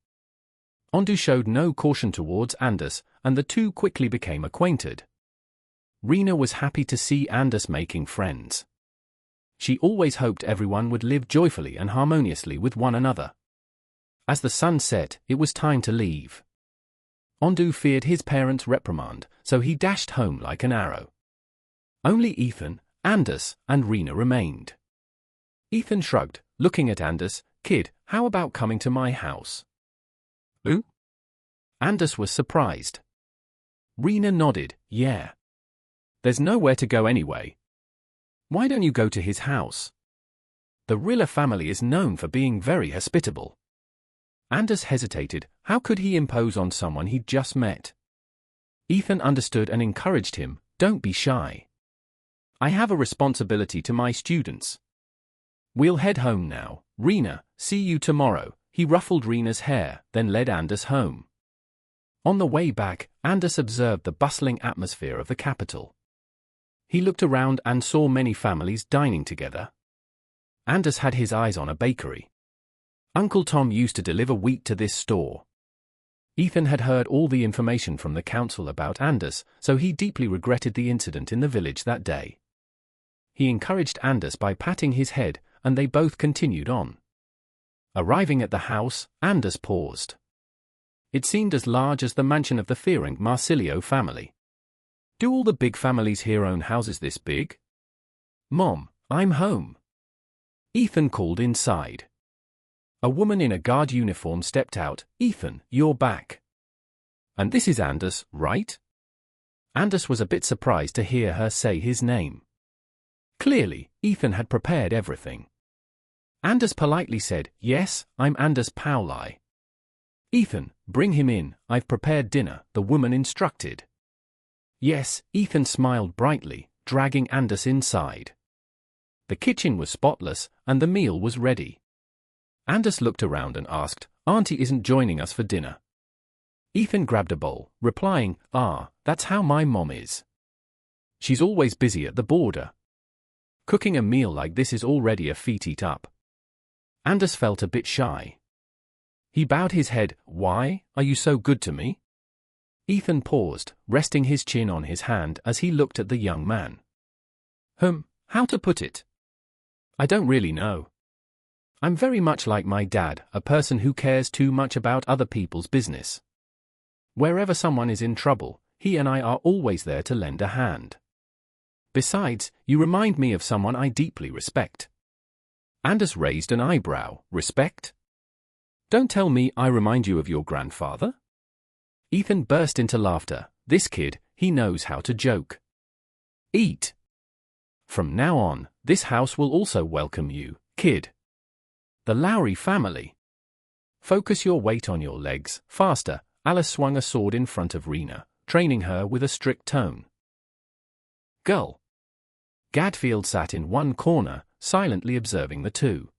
S1: Ondu showed no caution towards Anders, and the two quickly became acquainted. Rena was happy to see Anders making friends. She always hoped everyone would live joyfully and harmoniously with one another. As the sun set, it was time to leave. Ondu feared his parents' reprimand, so he dashed home like an arrow. Only Ethan, Anders, and Rena remained. Ethan shrugged, looking at Anders. "Kid, how about coming to my house?" "Who?" Anders was surprised. Rena nodded. "Yeah. There's nowhere to go anyway. Why don't you go to his house? The Rilla family is known for being very hospitable." Anders hesitated. How could he impose on someone he'd just met? Ethan understood and encouraged him. "Don't be shy. I have a responsibility to my students. We'll head home now. Rena, see you tomorrow." He ruffled Rena's hair, then led Anders home. On the way back, Anders observed the bustling atmosphere of the capital. He looked around and saw many families dining together. Anders had his eyes on a bakery. Uncle Tom used to deliver wheat to this store. Ethan had heard all the information from the council about Anders, so he deeply regretted the incident in the village that day. He encouraged Anders by patting his head, and they both continued on. Arriving at the house, Anders paused. It seemed as large as the mansion of the fearing Marsilio family. "Do all the big families here own houses this big?" "Mom, I'm home." Ethan called inside. A woman in a guard uniform stepped out. "Ethan, you're back. And this is Anders, right?" Anders was a bit surprised to hear her say his name. Clearly, Ethan had prepared everything. Anders politely said, "Yes, I'm Anders Pauli." "Ethan, bring him in, I've prepared dinner," the woman instructed. "Yes," Ethan smiled brightly, dragging Anders inside. The kitchen was spotless, and the meal was ready. Anders looked around and asked, "Auntie isn't joining us for dinner?" Ethan grabbed a bowl, replying, "That's how my mom is. She's always busy at the border. Cooking a meal like this is already a feat eat up." Anders felt a bit shy. He bowed his head. "Why are you so good to me?" Ethan paused, resting his chin on his hand as he looked at the young man. How to put it? I don't really know. I'm very much like my dad, a person who cares too much about other people's business. Wherever someone is in trouble, he and I are always there to lend a hand. Besides, you remind me of someone I deeply respect." Anders raised an eyebrow. "Respect? Don't tell me I remind you of your grandfather?" Ethan burst into laughter. "This kid, he knows how to joke. Eat. From now on, this house will also welcome you, kid. The Lowry family. Focus your weight on your legs, faster." Alice swung a sword in front of Rena, training her with a strict tone. "Gull." Gadfield sat in one corner, silently observing the two.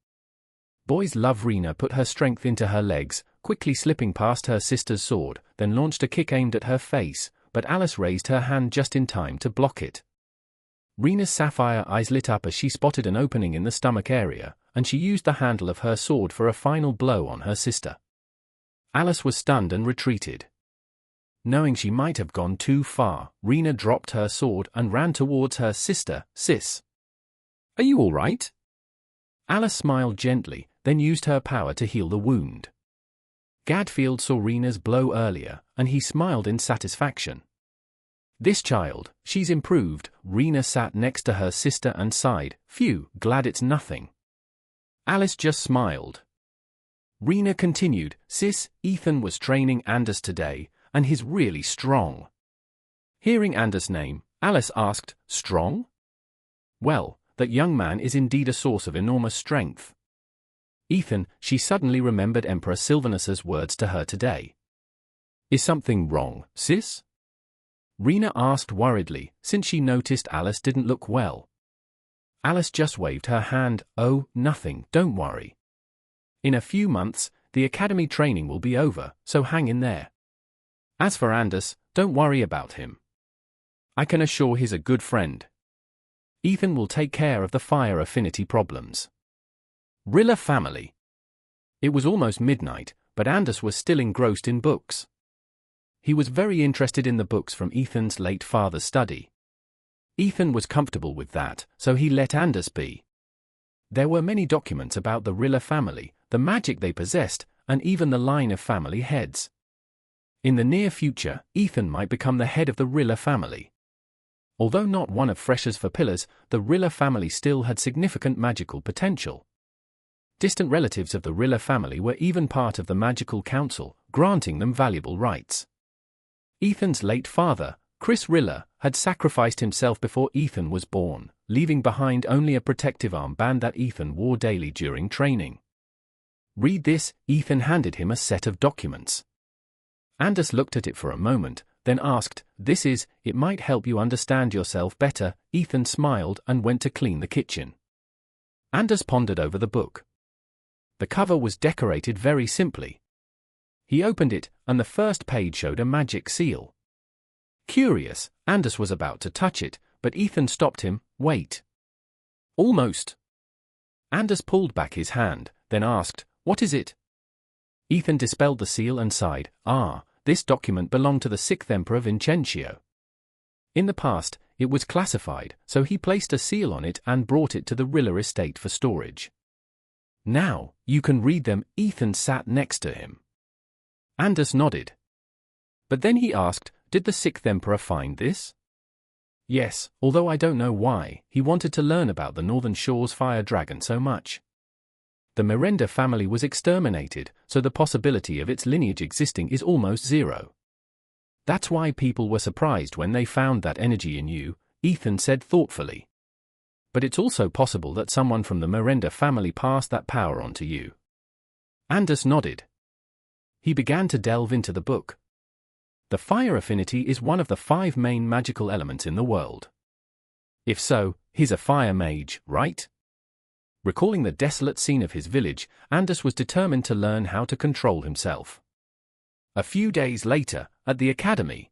S1: Boys love. Rena put her strength into her legs, quickly slipping past her sister's sword, then launched a kick aimed at her face, but Alice raised her hand just in time to block it. Rena's sapphire eyes lit up as she spotted an opening in the stomach area, and she used the handle of her sword for a final blow on her sister. Alice was stunned and retreated. Knowing she might have gone too far, Rena dropped her sword and ran towards her sister. "Sis, are you all right?" Alice smiled gently, then used her power to heal the wound. Gadfield saw Rena's blow earlier, and he smiled in satisfaction. "This child, she's improved." Rena sat next to her sister and sighed. "Phew, glad it's nothing." Alice just smiled. Rena continued, "Sis, Ethan was training Anders today, and he's really strong." Hearing Anders' name, Alice asked, "Strong?" "Well, that young man is indeed a source of enormous strength." Ethan, she suddenly remembered Emperor Sylvanus's words to her today. "Is something wrong, sis?" Rena asked worriedly, since she noticed Alice didn't look well. Alice just waved her hand. "Oh, nothing, don't worry. In a few months, the academy training will be over, so hang in there. As for Anders, don't worry about him. I can assure he's a good friend. Ethan will take care of the fire affinity problems." Rilla family. It was almost midnight, but Anders was still engrossed in books. He was very interested in the books from Ethan's late father's study. Ethan was comfortable with that, so he let Anders be. There were many documents about the Rilla family, the magic they possessed, and even the line of family heads. In the near future, Ethan might become the head of the Rilla family. Although not one of Fressia's four pillars, the Rilla family still had significant magical potential. Distant relatives of the Rilla family were even part of the magical council, granting them valuable rights. Ethan's late father, Chris Rilla, had sacrificed himself before Ethan was born, leaving behind only a protective armband that Ethan wore daily during training. "Read this," Ethan handed him a set of documents. Anders looked at it for a moment, then asked, "It might help you understand yourself better." Ethan smiled and went to clean the kitchen. Anders pondered over the book. The cover was decorated very simply. He opened it, and the first page showed a magic seal. Curious, Anders was about to touch it, but Ethan stopped him. "Wait." "Almost." Anders pulled back his hand, then asked, "What is it?" Ethan dispelled the seal and sighed. This document belonged to the 6th Emperor Vincencio. In the past, it was classified, so he placed a seal on it and brought it to the Rilla estate for storage. "Now, you can read them." Ethan sat next to him. Anders nodded. But then he asked, "Did the 6th Emperor find this?" "Yes, although I don't know why. He wanted to learn about the Northern Shore's fire dragon so much. The Miranda family was exterminated, so the possibility of its lineage existing is almost zero. That's why people were surprised when they found that energy in you," Ethan said thoughtfully. "But it's also possible that someone from the Miranda family passed that power on to you." Anders nodded. He began to delve into the book. The fire affinity is one of the 5 main magical elements in the world. If so, he's a fire mage, right? Recalling the desolate scene of his village, Anders was determined to learn how to control himself. A few days later, at the academy,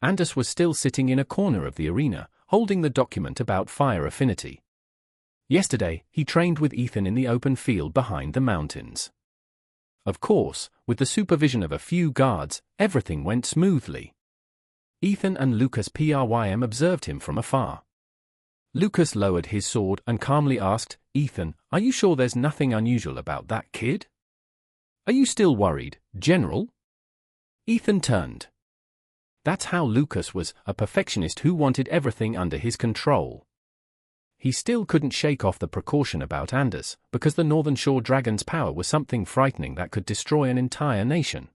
S1: Anders was still sitting in a corner of the arena, holding the document about fire affinity. Yesterday, he trained with Ethan in the open field behind the mountains. Of course, with the supervision of a few guards, everything went smoothly. Ethan and Lucas Prym observed him from afar. Lucas lowered his sword and calmly asked, "Ethan, are you sure there's nothing unusual about that kid? Are you still worried, General?" Ethan turned. That's how Lucas was, a perfectionist who wanted everything under his control. He still couldn't shake off the precaution about Anders, because the Northern Shore Dragon's power was something frightening that could destroy an entire nation.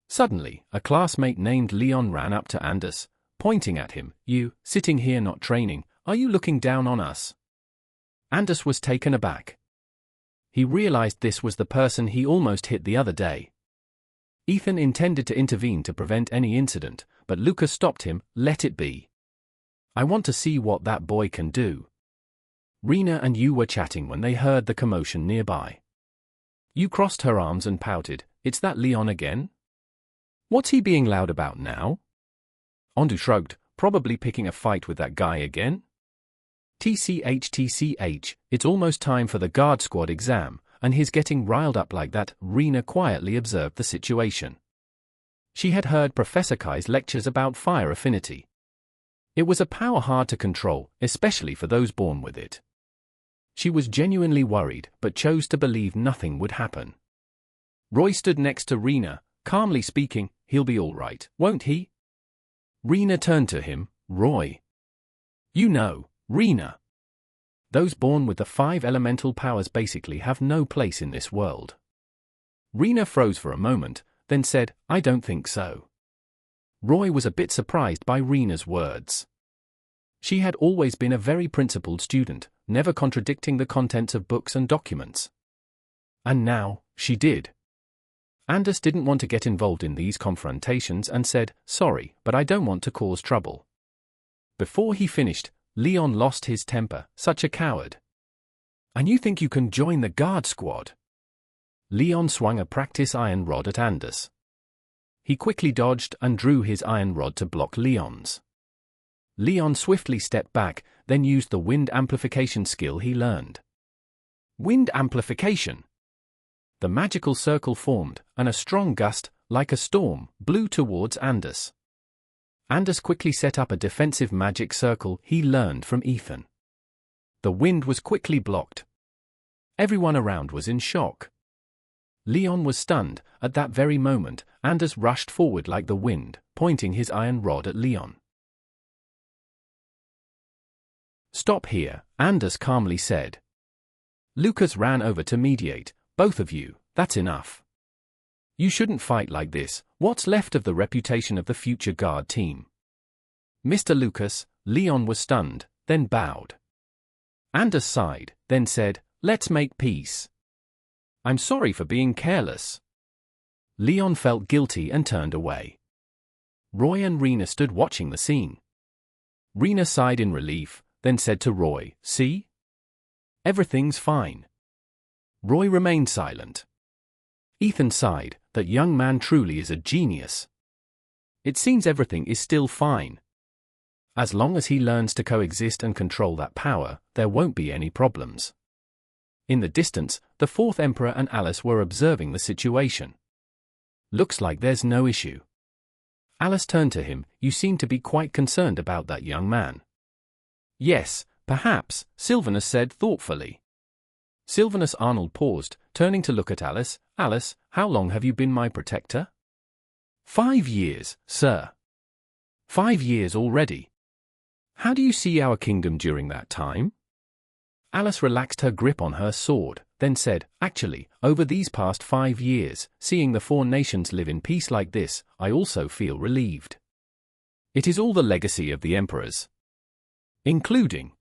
S1: Suddenly, a classmate named Leon ran up to Anders, pointing at him. "You, sitting here not training, are you looking down on us?" Anders was taken aback. He realized this was the person he almost hit the other day. Ethan intended to intervene to prevent any incident, but Lucas stopped him. "Let it be. I want to see what that boy can do." Rena and you were chatting when they heard the commotion nearby. You crossed her arms and pouted. "It's that Leon again? What's he being loud about now?" Ondu shrugged, "Probably picking a fight with that guy again." TCH, it's almost time for the guard squad exam, and he's getting riled up like that." Rena quietly observed the situation. She had heard Professor Kai's lectures about fire affinity. It was a power hard to control, especially for those born with it. She was genuinely worried, but chose to believe nothing would happen. Roy stood next to Rena, calmly speaking. "He'll be all right, won't he?" Rena turned to him. "Roy. You know, Rena. Those born with the 5 elemental powers basically have no place in this world." Rena froze for a moment, then said, "I don't think so." Roy was a bit surprised by Rena's words. She had always been a very principled student, never contradicting the contents of books and documents. And now, she did. Anders didn't want to get involved in these confrontations and said, "Sorry, but I don't want to cause trouble." Before he finished, Leon lost his temper. "Such a coward. And you think you can join the guard squad?" Leon swung a practice iron rod at Anders. He quickly dodged and drew his iron rod to block Leon's. Leon swiftly stepped back, then used the wind amplification skill he learned. Wind amplification? The magical circle formed, and a strong gust, like a storm, blew towards Anders. Anders quickly set up a defensive magic circle he learned from Ethan. The wind was quickly blocked. Everyone around was in shock. Leon was stunned. At that very moment, Anders rushed forward like the wind, pointing his iron rod at Leon. "Stop here," Anders calmly said. Lucas ran over to mediate. "Both of you, that's enough. You shouldn't fight like this. What's left of the reputation of the future guard team?" "Mr. Lucas," Leon was stunned, then bowed. Anders sighed, then said, "Let's make peace. I'm sorry for being careless." Leon felt guilty and turned away. Roy and Rena stood watching the scene. Rena sighed in relief, then said to Roy, "See? Everything's fine." Roy remained silent. Ethan sighed. "That young man truly is a genius. It seems everything is still fine. As long as he learns to coexist and control that power, there won't be any problems." In the distance, the fourth Emperor and Alice were observing the situation. "Looks like there's no issue." Alice turned to him. "You seem to be quite concerned about that young man." "Yes, perhaps," Sylvanus said thoughtfully. Sylvanus Arnold paused, turning to look at Alice. "Alice, how long have you been my protector?" 5 years, sir." 5 years already. How do you see our kingdom during that time?" Alice relaxed her grip on her sword, then said, "Actually, over these past 5 years, seeing the 4 nations live in peace like this, I also feel relieved. It is all the legacy of the emperors. Including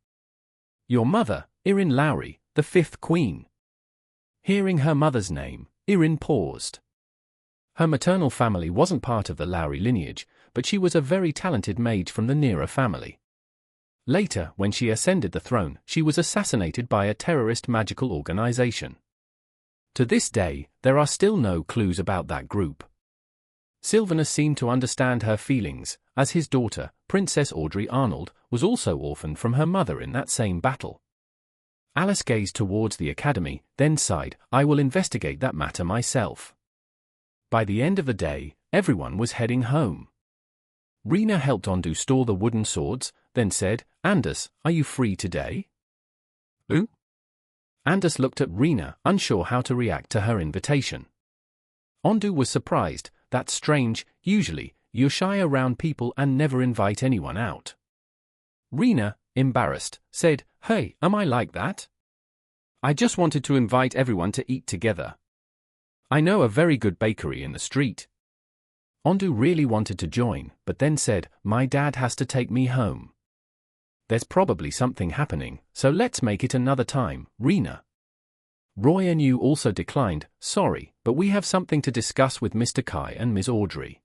S1: your mother, Irin Lowry, the 5th queen." Hearing her mother's name, Irin paused. Her maternal family wasn't part of the Lowry lineage, but she was a very talented mage from the Nearer family. Later, when she ascended the throne, she was assassinated by a terrorist magical organization. To this day, there are still no clues about that group. Sylvanus seemed to understand her feelings, as his daughter, Princess Audrey Arnold, was also orphaned from her mother in that same battle. Alice gazed towards the academy, then sighed, "I will investigate that matter myself." By the end of the day, everyone was heading home. Rena helped Ondu store the wooden swords, then said, "Anders, are you free today?" "Who?" Anders looked at Rena, unsure how to react to her invitation. Ondu was surprised. "That's strange. Usually, you're shy around people and never invite anyone out." Rena, embarrassed, said, "Hey, am I like that? I just wanted to invite everyone to eat together. I know a very good bakery in the street." Ondu really wanted to join, but then said, "My dad has to take me home. There's probably something happening, so let's make it another time, Rena." Roy and you also declined. "Sorry, but we have something to discuss with Mr. Kai and Ms. Audrey."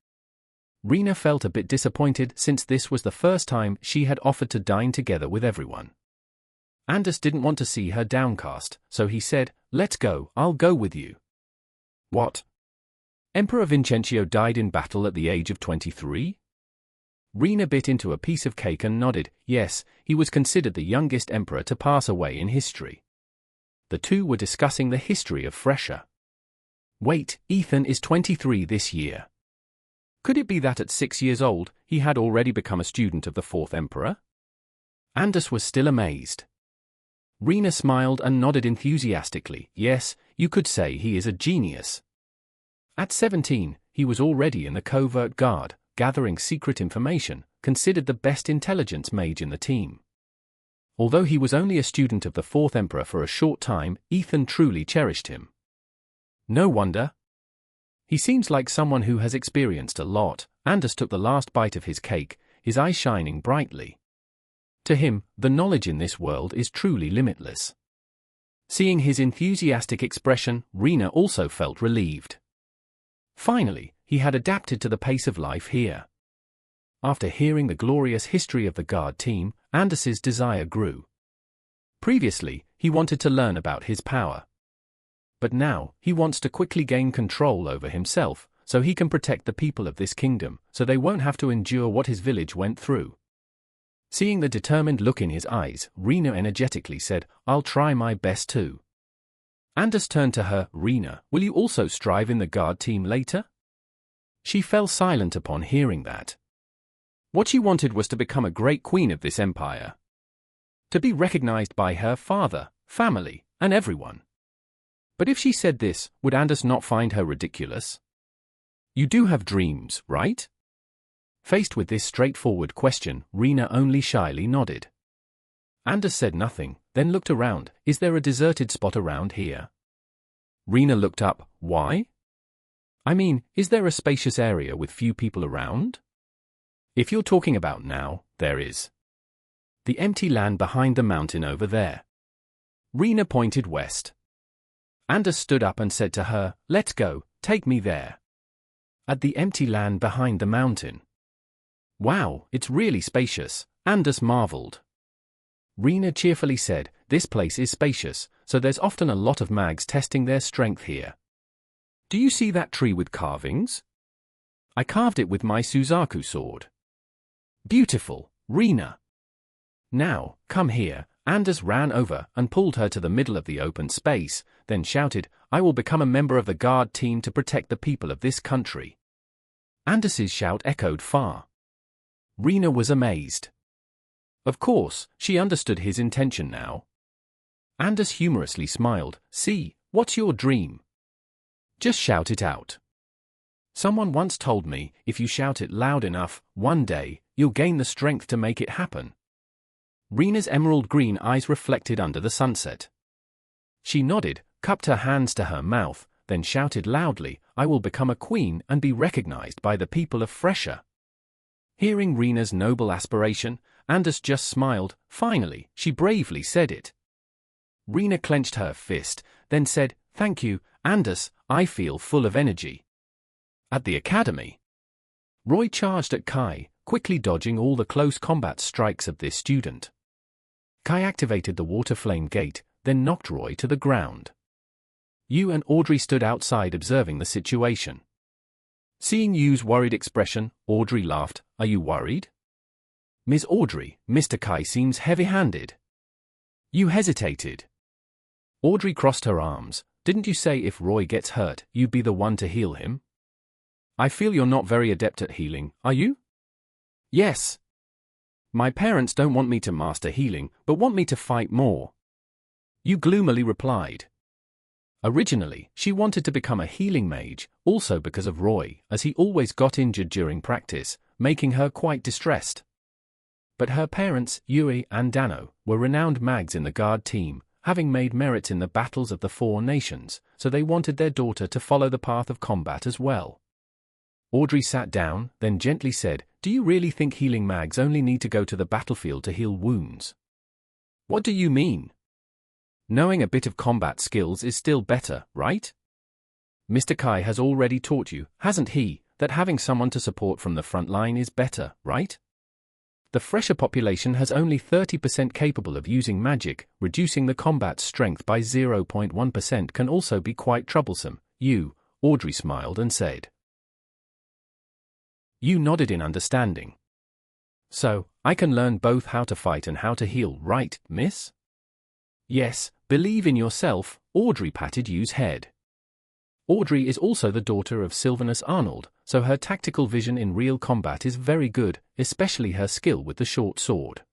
S1: Rena felt a bit disappointed since this was the first time she had offered to dine together with everyone. Anders didn't want to see her downcast, so he said, "Let's go, I'll go with you." "What? Emperor Vincencio died in battle at the age of 23? Rena bit into a piece of cake and nodded. Yes, he was considered the youngest emperor to pass away in history. The two were discussing the history of Fressia. Wait, Ethan is 23 this year. Could it be that at 6 years old, he had already become a student of the 4th emperor? Anders was still amazed. Rena smiled and nodded enthusiastically. Yes, you could say he is a genius. At 17, he was already in the covert guard, gathering secret information, considered the best intelligence mage in the team. Although he was only a student of the 4th emperor for a short time, Ethan truly cherished him. No wonder. He seems like someone who has experienced a lot. Anders took the last bite of his cake, his eyes shining brightly. To him, the knowledge in this world is truly limitless. Seeing his enthusiastic expression, Rena also felt relieved. Finally, he had adapted to the pace of life here. After hearing the glorious history of the guard team, Anders's desire grew. Previously, he wanted to learn about his power. But now, he wants to quickly gain control over himself, so he can protect the people of this kingdom, so they won't have to endure what his village went through. Seeing the determined look in his eyes, Rena energetically said, "I'll try my best too." Anders turned to her. Rena, will you also strive in the guard team later? She fell silent upon hearing that. What she wanted was to become a great queen of this empire. To be recognized by her father, family, and everyone. But if she said this, would Anders not find her ridiculous? You do have dreams, right? Faced with this straightforward question, Rena only shyly nodded. Anders said nothing, then looked around. Is there a deserted spot around here? Rena looked up. Why? I mean, is there a spacious area with few people around? If you're talking about now, there is. The empty land behind the mountain over there. Rena pointed west. Anders stood up and said to her, let's go, take me there. At the empty land behind the mountain. Wow, it's really spacious, Anders marveled. Rena cheerfully said, this place is spacious, so there's often a lot of mags testing their strength here. Do you see that tree with carvings? I carved it with my Suzaku sword. Beautiful, Rena. Now, come here. Anders ran over and pulled her to the middle of the open space, then shouted, I will become a member of the guard team to protect the people of this country. Anders's shout echoed far. Rena was amazed. Of course, she understood his intention now. Anders humorously smiled. See, what's your dream? Just shout it out. Someone once told me, if you shout it loud enough, one day, you'll gain the strength to make it happen. Rena's emerald green eyes reflected under the sunset. She nodded, cupped her hands to her mouth, then shouted loudly, I will become a queen and be recognized by the people of Fressia. Hearing Rena's noble aspiration, Anders just smiled. Finally, she bravely said it. Rena clenched her fist, then said, thank you, Anders, I feel full of energy. At the academy, Roy charged at Kai, quickly dodging all the close combat strikes of this student. Kai activated the water flame gate, then knocked Roy to the ground. Yu and Audrey stood outside observing the situation. Seeing Yu's worried expression, Audrey laughed. Are you worried? Miss Audrey, Mr. Kai seems heavy-handed. Yu hesitated. Audrey crossed her arms. Didn't you say if Roy gets hurt, you'd be the one to heal him? I feel you're not very adept at healing, are you? Yes. My parents don't want me to master healing, but want me to fight more. Yu gloomily replied. Originally, she wanted to become a healing mage, also because of Roy, as he always got injured during practice, making her quite distressed. But her parents, Yui and Dano, were renowned mags in the guard team, having made merits in the battles of the four nations, so they wanted their daughter to follow the path of combat as well. Audrey sat down, then gently said, do you really think healing mags only need to go to the battlefield to heal wounds? What do you mean? Knowing a bit of combat skills is still better, right? Mr. Kai has already taught you, hasn't he, that having someone to support from the front line is better, right? The Fressia population has only 30% capable of using magic. Reducing the combat strength by 0.1% can also be quite troublesome. Audrey smiled and said. Yu nodded in understanding. So, I can learn both how to fight and how to heal, right, miss? Yes, believe in yourself, Audrey patted Yu's head. Audrey is also the daughter of Sylvanus Arnold, so her tactical vision in real combat is very good, especially her skill with the short sword.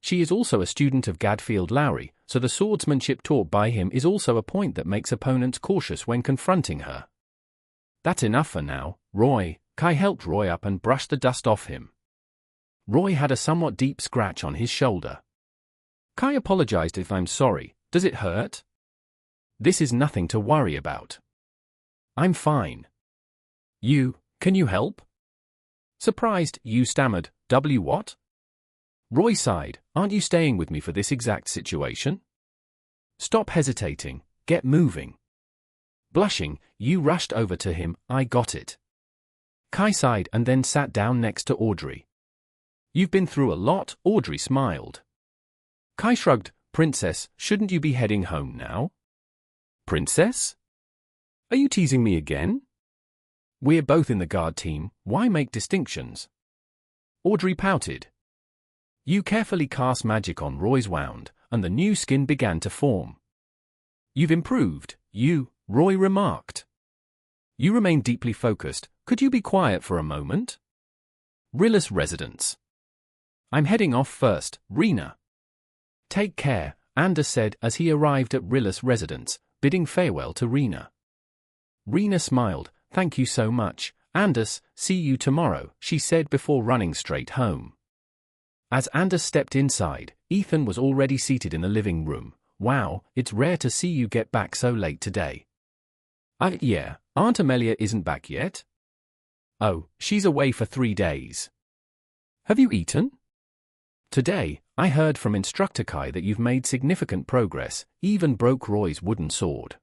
S1: She is also a student of Gadfield Lowry, so the swordsmanship taught by him is also a point that makes opponents cautious when confronting her. That's enough for now, Roy. Kai helped Roy up and brushed the dust off him. Roy had a somewhat deep scratch on his shoulder. Kai apologized. If I'm sorry, does it hurt? This is nothing to worry about. I'm fine. Can you help? Surprised, Yu stammered, what? Roy sighed, aren't you staying with me for this exact situation? Stop hesitating, get moving. Blushing, Yu rushed over to him, I got it. Kai sighed and then sat down next to Audrey. You've been through a lot, Audrey smiled. Kai shrugged, Princess, shouldn't you be heading home now? Princess? Are you teasing me again? We're both in the guard team, why make distinctions? Audrey pouted. Yu carefully cast magic on Roy's wound, and the new skin began to form. You've improved, Roy remarked. You remain deeply focused. Could you be quiet for a moment? Rilla's residence. I'm heading off first, Rena. Take care, Anders said as he arrived at Rilla's residence, bidding farewell to Rena. Rena smiled. Thank you so much, Anders. See you tomorrow, she said before running straight home. As Anders stepped inside, Ethan was already seated in the living room. Wow, it's rare to see you get back so late today. Yeah, Aunt Amelia isn't back yet? Oh, she's away for 3 days. Have you eaten? Today, I heard from Instructor Kai that you've made significant progress, even broke Roy's wooden sword.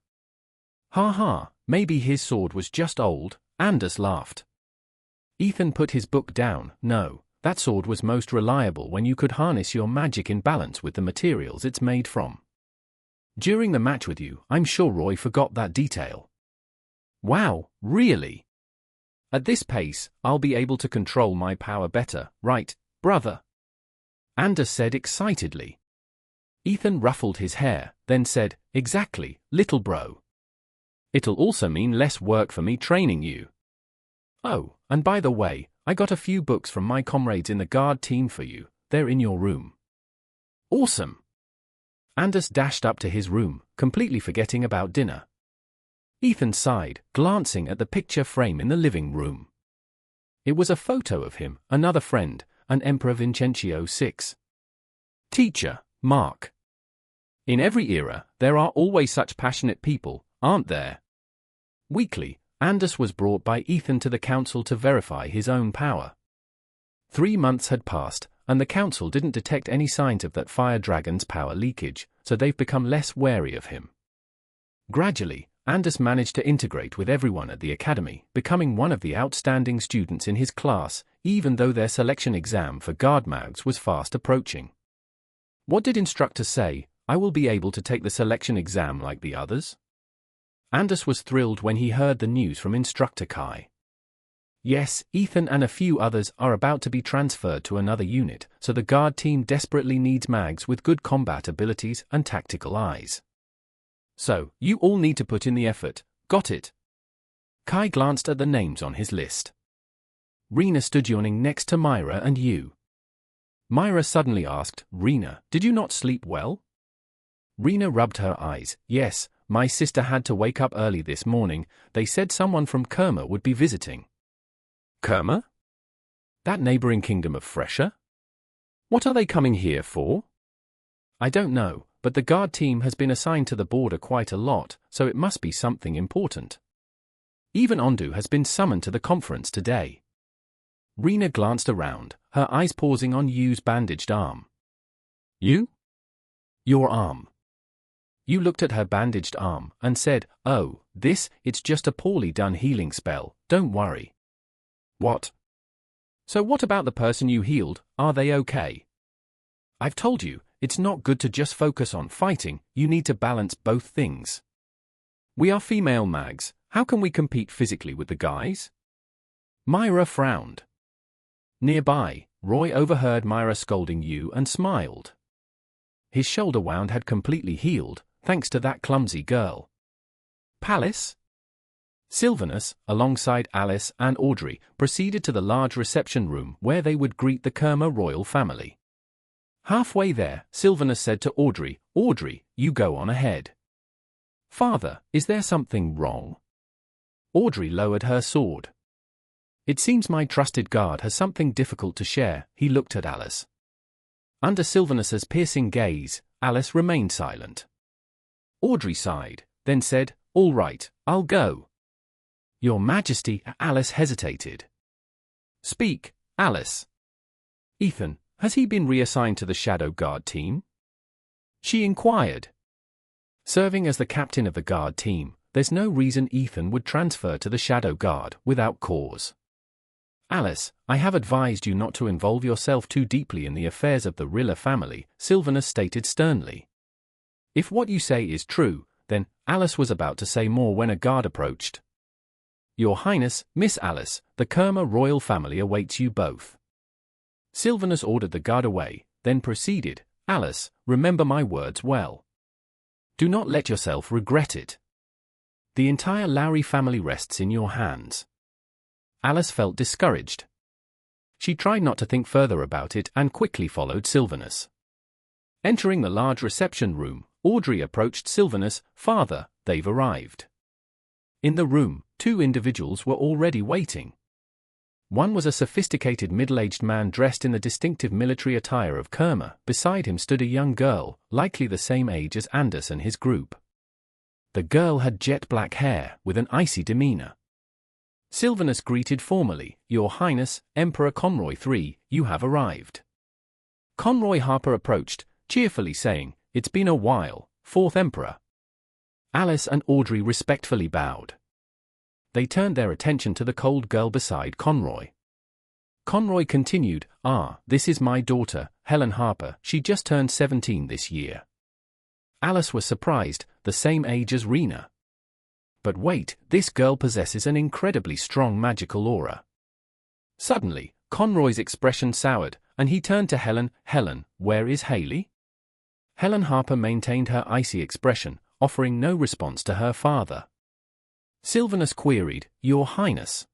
S1: Ha ha, maybe his sword was just old, Anders laughed. Ethan put his book down. No, that sword was most reliable when you could harness your magic in balance with the materials it's made from. During the match with you, I'm sure Roy forgot that detail. Wow, really? At this pace, I'll be able to control my power better, right, brother? Anders said excitedly. Ethan ruffled his hair, then said, exactly, little bro. It'll also mean less work for me training you. Oh, and by the way, I got a few books from my comrades in the guard team for you. They're in your room. Awesome. Anders dashed up to his room, completely forgetting about dinner. Ethan sighed, glancing at the picture frame in the living room. It was a photo of him, another friend, and Emperor Vincencio VI. Teacher, Mark. In every era, there are always such passionate people, aren't there? Weekly, Anders was brought by Ethan to the council to verify his own power. 3 months had passed, and the council didn't detect any signs of that fire dragon's power leakage, so they've become less wary of him. Gradually, Anders managed to integrate with everyone at the academy, becoming one of the outstanding students in his class, even though their selection exam for guard mags was fast approaching. What did instructor say? I will be able to take the selection exam like the others? Anders was thrilled when he heard the news from Instructor Kai. Yes, Ethan and a few others are about to be transferred to another unit, so the guard team desperately needs mags with good combat abilities and tactical eyes. So, you all need to put in the effort, got it? Kai glanced at the names on his list. Rena stood yawning next to Myra and you. Myra suddenly asked, Rena, did you not sleep well? Rena rubbed her eyes. Yes, my sister had to wake up early this morning. They said someone from Kerma would be visiting. Kerma? That neighboring kingdom of Fressia? What are they coming here for? I don't know, but the guard team has been assigned to the border quite a lot, so it must be something important. Even Ondu has been summoned to the conference today. Rena glanced around, her eyes pausing on Yu's bandaged arm. You? Your arm. Yu looked at her bandaged arm and said, oh, it's just a poorly done healing spell, don't worry. What? So what about the person you healed, are they okay? I've told you, it's not good to just focus on fighting, you need to balance both things. We are female mags, how can we compete physically with the guys? Myra frowned. Nearby, Roy overheard Myra scolding Yu and smiled. His shoulder wound had completely healed, thanks to that clumsy girl. Palace? Sylvanus, alongside Alice and Audrey, proceeded to the large reception room where they would greet the Kerma royal family. Halfway there, Sylvanus said to Audrey, Audrey, you go on ahead. Father, is there something wrong? Audrey lowered her sword. It seems my trusted guard has something difficult to share, he looked at Alice. Under Sylvanus's piercing gaze, Alice remained silent. Audrey sighed, then said, all right, I'll go. Your Majesty, Alice hesitated. Speak, Alice. Ethan, has he been reassigned to the Shadow Guard team? She inquired. Serving as the captain of the guard team, there's no reason Ethan would transfer to the Shadow Guard without cause. Alice, I have advised you not to involve yourself too deeply in the affairs of the Rilla family, Sylvanus stated sternly. If what you say is true, then, Alice was about to say more when a guard approached. Your Highness, Miss Alice, the Kerma royal family awaits you both. Sylvanus ordered the guard away, then proceeded, Alice, remember my words well. Do not let yourself regret it. The entire Lowry family rests in your hands. Alice felt discouraged. She tried not to think further about it and quickly followed Sylvanus. Entering the large reception room, Audrey approached Sylvanus. "Father, they've arrived." In the room, two individuals were already waiting. One was a sophisticated middle-aged man dressed in the distinctive military attire of Kerma. Beside him stood a young girl, likely the same age as Anders and his group. The girl had jet black hair, with an icy demeanor. Sylvanus greeted formally, "Your Highness, Emperor Conroy III, you have arrived." Conroy Harper approached, cheerfully saying, "It's been a while, Fourth Emperor." Alice and Audrey respectfully bowed. They turned their attention to the cold girl beside Conroy. Conroy continued, "This is my daughter, Helen Harper. She just turned 17 this year." Alice was surprised, the same age as Rena. But wait, this girl possesses an incredibly strong magical aura. Suddenly, Conroy's expression soured, and he turned to Helen. "Helen, where is Haley?" Helen Harper maintained her icy expression, offering no response to her father. Sylvanus queried, "Your Highness."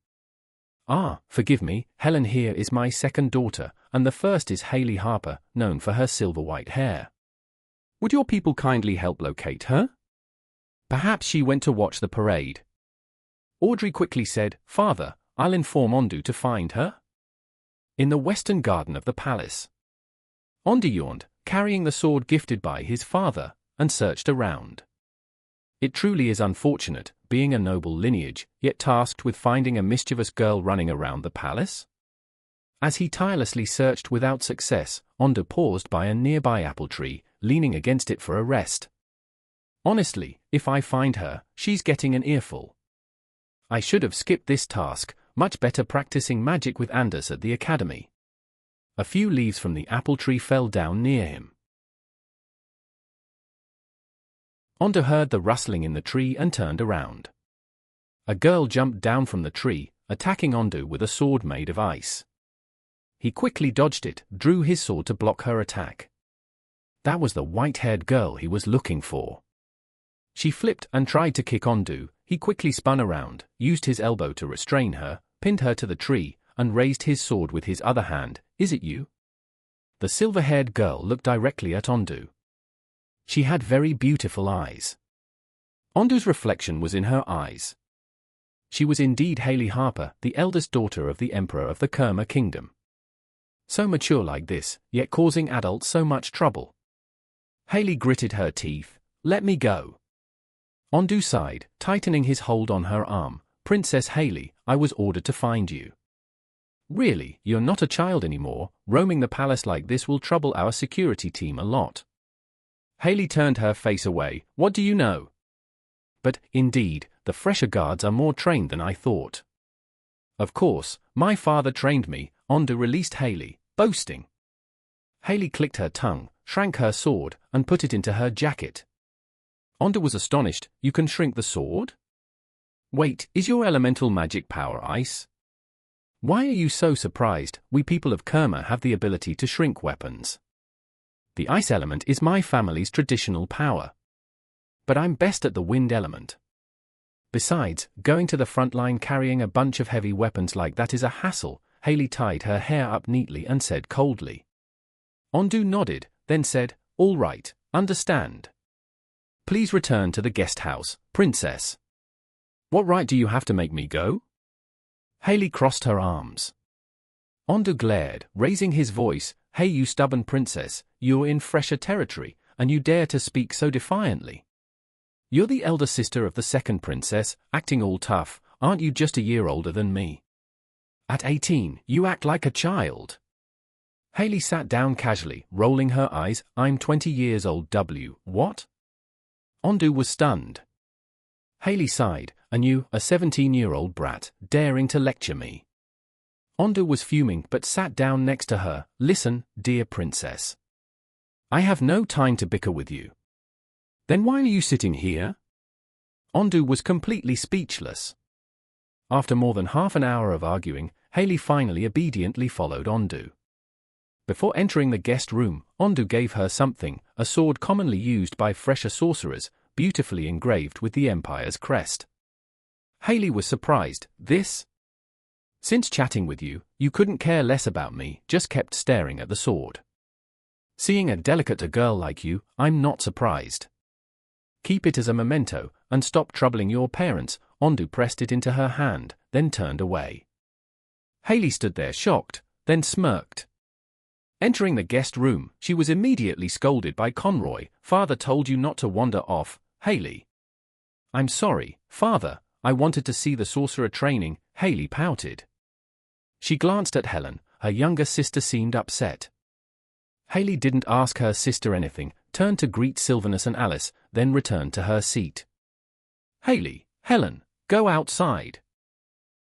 S1: Forgive me, Helen here is my second daughter, and the first is Haley Harper, known for her silver-white hair. Would your people kindly help locate her? Perhaps she went to watch the parade." Audrey quickly said, "Father, I'll inform Ondu to find her." In the western garden of the palace, Ondu yawned, carrying the sword gifted by his father, and searched around. It truly is unfortunate, being a noble lineage, yet tasked with finding a mischievous girl running around the palace. As he tirelessly searched without success, Ondu paused by a nearby apple tree, leaning against it for a rest. "Honestly, if I find her, she's getting an earful. I should have skipped this task, much better practicing magic with Anders at the academy." A few leaves from the apple tree fell down near him. Ondu heard the rustling in the tree and turned around. A girl jumped down from the tree, attacking Ondu with a sword made of ice. He quickly dodged it, drew his sword to block her attack. That was the white-haired girl he was looking for. She flipped and tried to kick Ondu. He quickly spun around, used his elbow to restrain her, pinned her to the tree, and raised his sword with his other hand. "Is it you?" The silver-haired girl looked directly at Ondu. She had very beautiful eyes. Ondu's reflection was in her eyes. She was indeed Haley Harper, the eldest daughter of the Emperor of the Kerma Kingdom. So mature like this, yet causing adults so much trouble. Haley gritted her teeth. "Let me go." Ondu sighed, tightening his hold on her arm. "Princess Haley, I was ordered to find you." "Really, you're not a child anymore. Roaming the palace like this will trouble our security team a lot." Haley turned her face away. "What do you know?" "But, indeed, the Fressia guards are more trained than I thought." "Of course, my father trained me," Ondu released Haley, boasting. Haley clicked her tongue, shrank her sword, and put it into her jacket. Ondu was astonished. "You can shrink the sword? Wait, is your elemental magic power ice? Why are you so surprised? We people of Kerma have the ability to shrink weapons. The ice element is my family's traditional power. But I'm best at the wind element. Besides, going to the front line carrying a bunch of heavy weapons like that is a hassle." Haley tied her hair up neatly and said coldly. Ondu nodded, then said, "All right, understand. Please return to the guest house, Princess." "What right do you have to make me go?" Haley crossed her arms. Ondu glared, raising his voice. "Hey, you stubborn princess, you're in Fressia territory, and you dare to speak so defiantly. You're the elder sister of the second princess, acting all tough. Aren't you just a year older than me? At 18, you act like a child." Haley sat down casually, rolling her eyes. "I'm 20 years old. What?" Ondu was stunned. Haley sighed. "And you, a 17-year-old brat, daring to lecture me?" Ondu was fuming but sat down next to her. "Listen, dear princess. I have no time to bicker with you." "Then why are you sitting here?" Ondu was completely speechless. After more than half an hour of arguing, Haley finally obediently followed Ondu. Before entering the guest room, Ondu gave her something, a sword commonly used by Fressia sorcerers, beautifully engraved with the Empire's crest. Hailey was surprised. This? Since chatting with you, you couldn't care less about me, just kept staring at the sword. Seeing a delicate girl like you, I'm not surprised. Keep it as a memento, and stop troubling your parents. Ondu pressed it into her hand, then turned away. Hailey stood there shocked, then smirked. Entering the guest room, she was immediately scolded by Conroy. Father told you not to wander off, Hailey. I'm sorry, Father, I wanted to see the sorcerer training, Hailey pouted. She glanced at Helen, her younger sister seemed upset. Hailey didn't ask her sister anything, turned to greet Sylvanus and Alice, then returned to her seat. Hailey, Helen, go outside.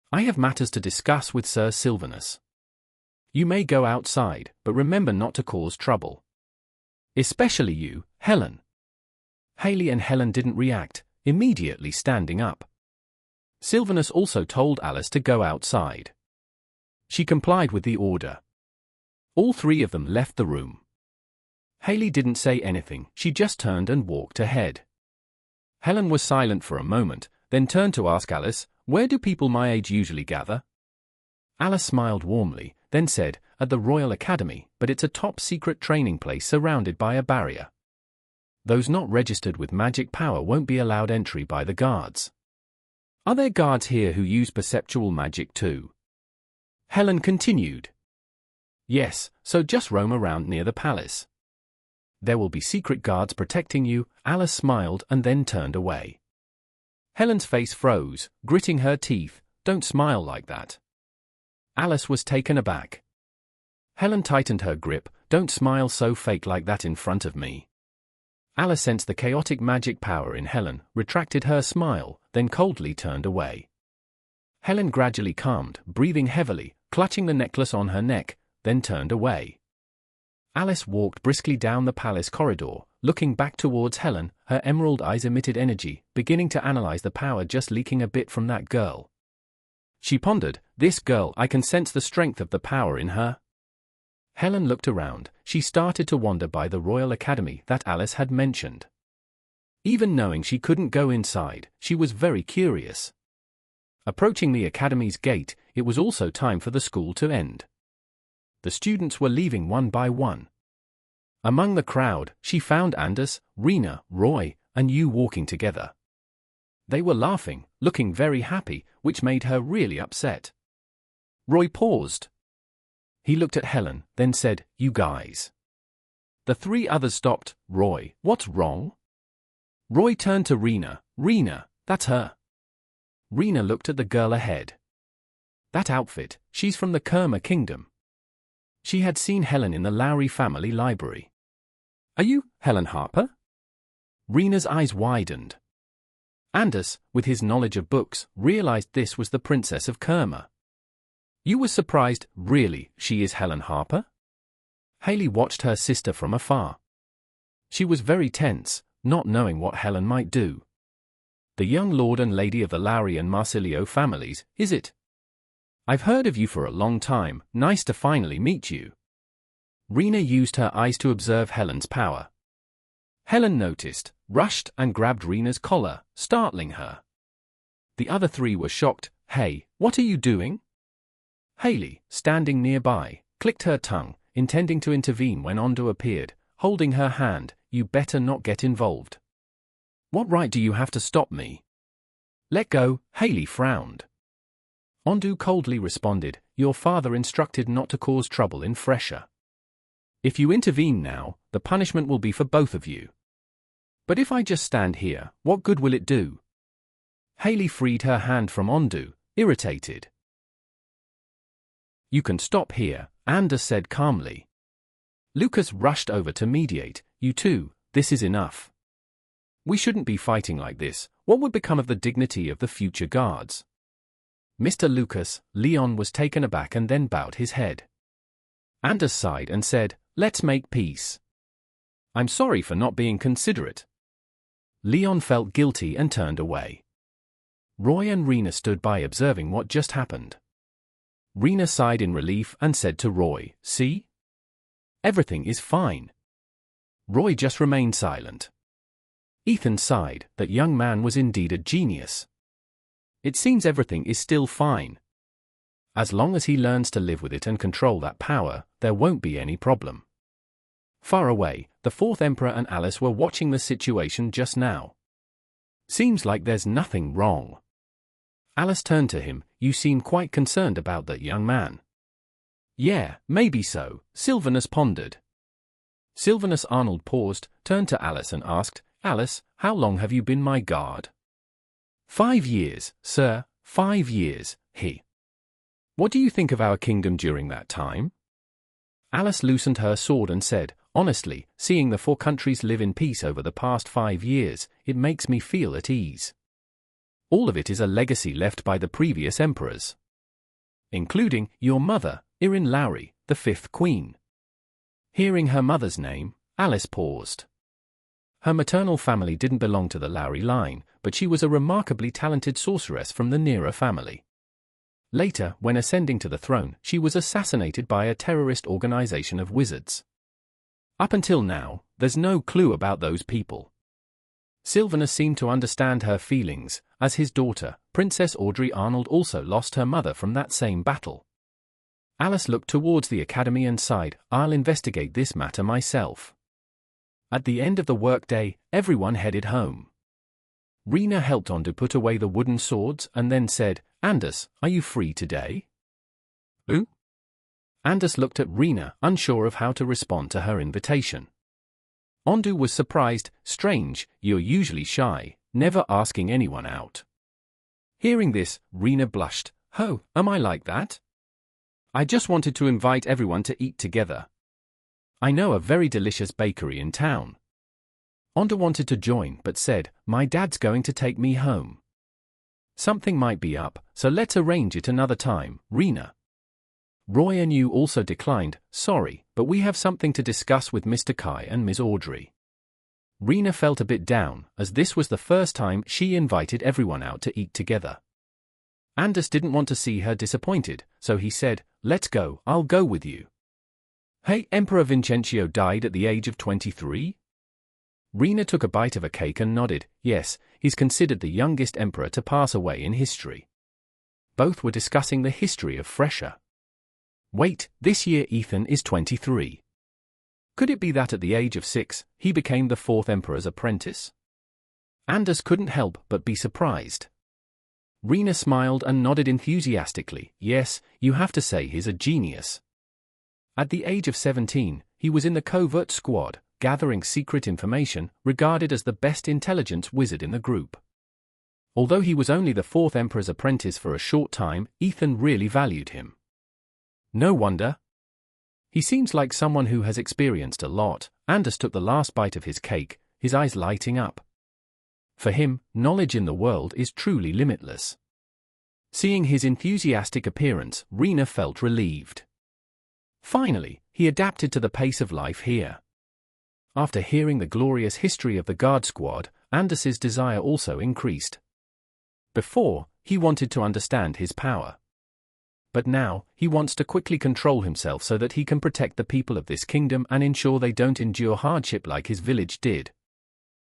S1: I have matters to discuss with Sir Sylvanus. You may go outside, but remember not to cause trouble. Especially you, Helen. Hailey and Helen didn't react, immediately standing up. Sylvanus also told Alice to go outside. She complied with the order. All three of them left the room. Hailey didn't say anything, she just turned and walked ahead. Helen was silent for a moment, then turned to ask Alice, where do people my age usually gather? Alice smiled warmly, then said, at the Royal Academy, but it's a top-secret training place surrounded by a barrier. Those not registered with magic power won't be allowed entry by the guards. Are there guards here who use perceptual magic too? Helen continued. Yes, so just roam around near the palace. There will be secret guards protecting you. Alice smiled and then turned away. Helen's face froze, gritting her teeth. Don't smile like that. Alice was taken aback. Helen tightened her grip. Don't smile so fake like that in front of me. Alice sensed the chaotic magic power in Helen, retracted her smile, then coldly turned away. Helen gradually calmed, breathing heavily, clutching the necklace on her neck, then turned away. Alice walked briskly down the palace corridor, looking back towards Helen, her emerald eyes emitted energy, beginning to analyze the power just leaking a bit from that girl. She pondered, this girl, I can sense the strength of the power in her. Helen looked around, she started to wander by the Royal Academy that Alice had mentioned. Even knowing she couldn't go inside, she was very curious. Approaching the Academy's gate, it was also time for the school to end. The students were leaving one by one. Among the crowd, she found Anders, Rena, Roy, and you walking together. They were laughing, looking very happy, which made her really upset. Roy paused. He looked at Helen, then said, you guys. The three others stopped. Roy, what's wrong? Roy turned to Rena. Rena, that's her. Rena looked at the girl ahead. That outfit, she's from the Kerma Kingdom. She had seen Helen in the Lowry family library. Are you Helen Harper? Rena's eyes widened. Anders, with his knowledge of books, realized this was the Princess of Kerma. You were surprised, really, she is Helen Harper? Hailey watched her sister from afar. She was very tense, not knowing what Helen might do. The young lord and lady of the Lowry and Marsilio families, is it? I've heard of you for a long time, nice to finally meet you. Rena used her eyes to observe Helen's power. Helen noticed, rushed and grabbed Rena's collar, startling her. The other three were shocked. Hey, what are you doing? Hailey, standing nearby, clicked her tongue, intending to intervene when Ondu appeared, holding her hand. You better not get involved. What right do you have to stop me? Let go, Hailey frowned. Ondu coldly responded, your father instructed not to cause trouble in Fressia. If you intervene now, the punishment will be for both of you. But if I just stand here, what good will it do? Hailey freed her hand from Ondu, irritated. You can stop here, Anders said calmly. Lucas rushed over to mediate. You two, this is enough. We shouldn't be fighting like this. What would become of the dignity of the future guards? Mr. Lucas, Leon was taken aback and then bowed his head. Anders sighed and said, let's make peace. I'm sorry for not being considerate. Leon felt guilty and turned away. Roy and Rena stood by observing what just happened. Rena sighed in relief and said to Roy, see? everything is fine. Roy just remained silent. Ethan sighed. That young man was indeed a genius. It seems everything is still fine. As long as he learns to live with it and control that power, there won't be any problem. Far away, the fourth Emperor and Alice were watching the situation just now. Seems like there's nothing wrong. Alice turned to him. You seem quite concerned about that young man. Yeah, maybe so, Sylvanus pondered. Sylvanus Arnold paused, turned to Alice and asked, Alice, how long have you been my guard? 5 years, sir, 5 years, he. What do you think of our kingdom during that time? Alice loosened her sword and said, honestly, seeing the 4 countries live in peace over the past 5 years, it makes me feel at ease. All of it is a legacy left by the previous emperors. Including your mother, Irin Lowry, the 5th queen. Hearing her mother's name, Alice paused. Her maternal family didn't belong to the Lowry line, but she was a remarkably talented sorceress from the Nearer family. Later, when ascending to the throne, she was assassinated by a terrorist organization of wizards. Up until now, there's no clue about those people. Sylvanus seemed to understand her feelings, as his daughter, Princess Audrey Arnold, also lost her mother from that same battle. Alice looked towards the academy and sighed, I'll investigate this matter myself. At the end of the workday, everyone headed home. Rena helped Ondu put away the wooden swords and then said, Anders, are you free today? Who? Anders looked at Rena, unsure of how to respond to her invitation. Ondu was surprised. Strange, you're usually shy, never asking anyone out. Hearing this, Rena blushed. Oh, am I like that? I just wanted to invite everyone to eat together. I know a very delicious bakery in town. Ondu wanted to join but said, my dad's going to take me home. Something might be up, so let's arrange it another time, Rena. Roy and you also declined, sorry, but we have something to discuss with Mr. Kai and Ms. Audrey. Rena felt a bit down, as this was the first time she invited everyone out to eat together. Anders didn't want to see her disappointed, so he said, let's go, I'll go with you. Hey, Emperor Vincentio died at the age of 23? Rena took a bite of a cake and nodded, yes, he's considered the youngest emperor to pass away in history. Both were discussing the history of Fressia. Wait, this year Ethan is 23. Could it be that at the age of 6, he became the 4th emperor's apprentice? Anders couldn't help but be surprised. Rena smiled and nodded enthusiastically, yes, you have to say he's a genius. At the age of 17, he was in the covert squad, gathering secret information, regarded as the best intelligence wizard in the group. Although he was only the 4th emperor's apprentice for a short time, Ethan really valued him. No wonder. He seems like someone who has experienced a lot. Anders took the last bite of his cake, his eyes lighting up. For him, knowledge in the world is truly limitless. Seeing his enthusiastic appearance, Rena felt relieved. Finally, he adapted to the pace of life here. After hearing the glorious history of the Guard Squad, Anders's desire also increased. Before, he wanted to understand his power. But now, he wants to quickly control himself so that he can protect the people of this kingdom and ensure they don't endure hardship like his village did.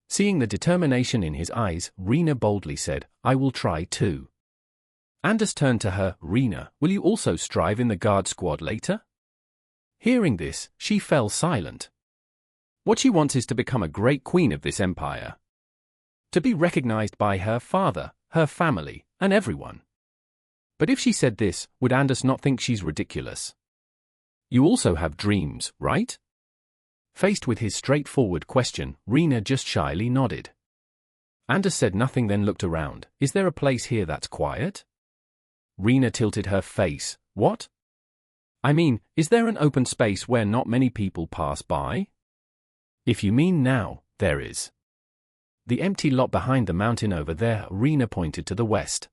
S1: Seeing the determination in his eyes, Rena boldly said, I will try too. Anders turned to her, Rena, will you also strive in the Guard Squad later? Hearing this, she fell silent. What she wants is to become a great queen of this empire. To be recognized by her father, her family, and everyone. But if she said this, would Anders not think she's ridiculous? You also have dreams, right? Faced with his straightforward question, Rena just shyly nodded. Anders said nothing, then looked around. Is there a place here that's quiet? Rena tilted her face. What? I mean, is there an open space where not many people pass by? If you mean now, there is. The empty lot behind the mountain over there, Rena pointed to the west.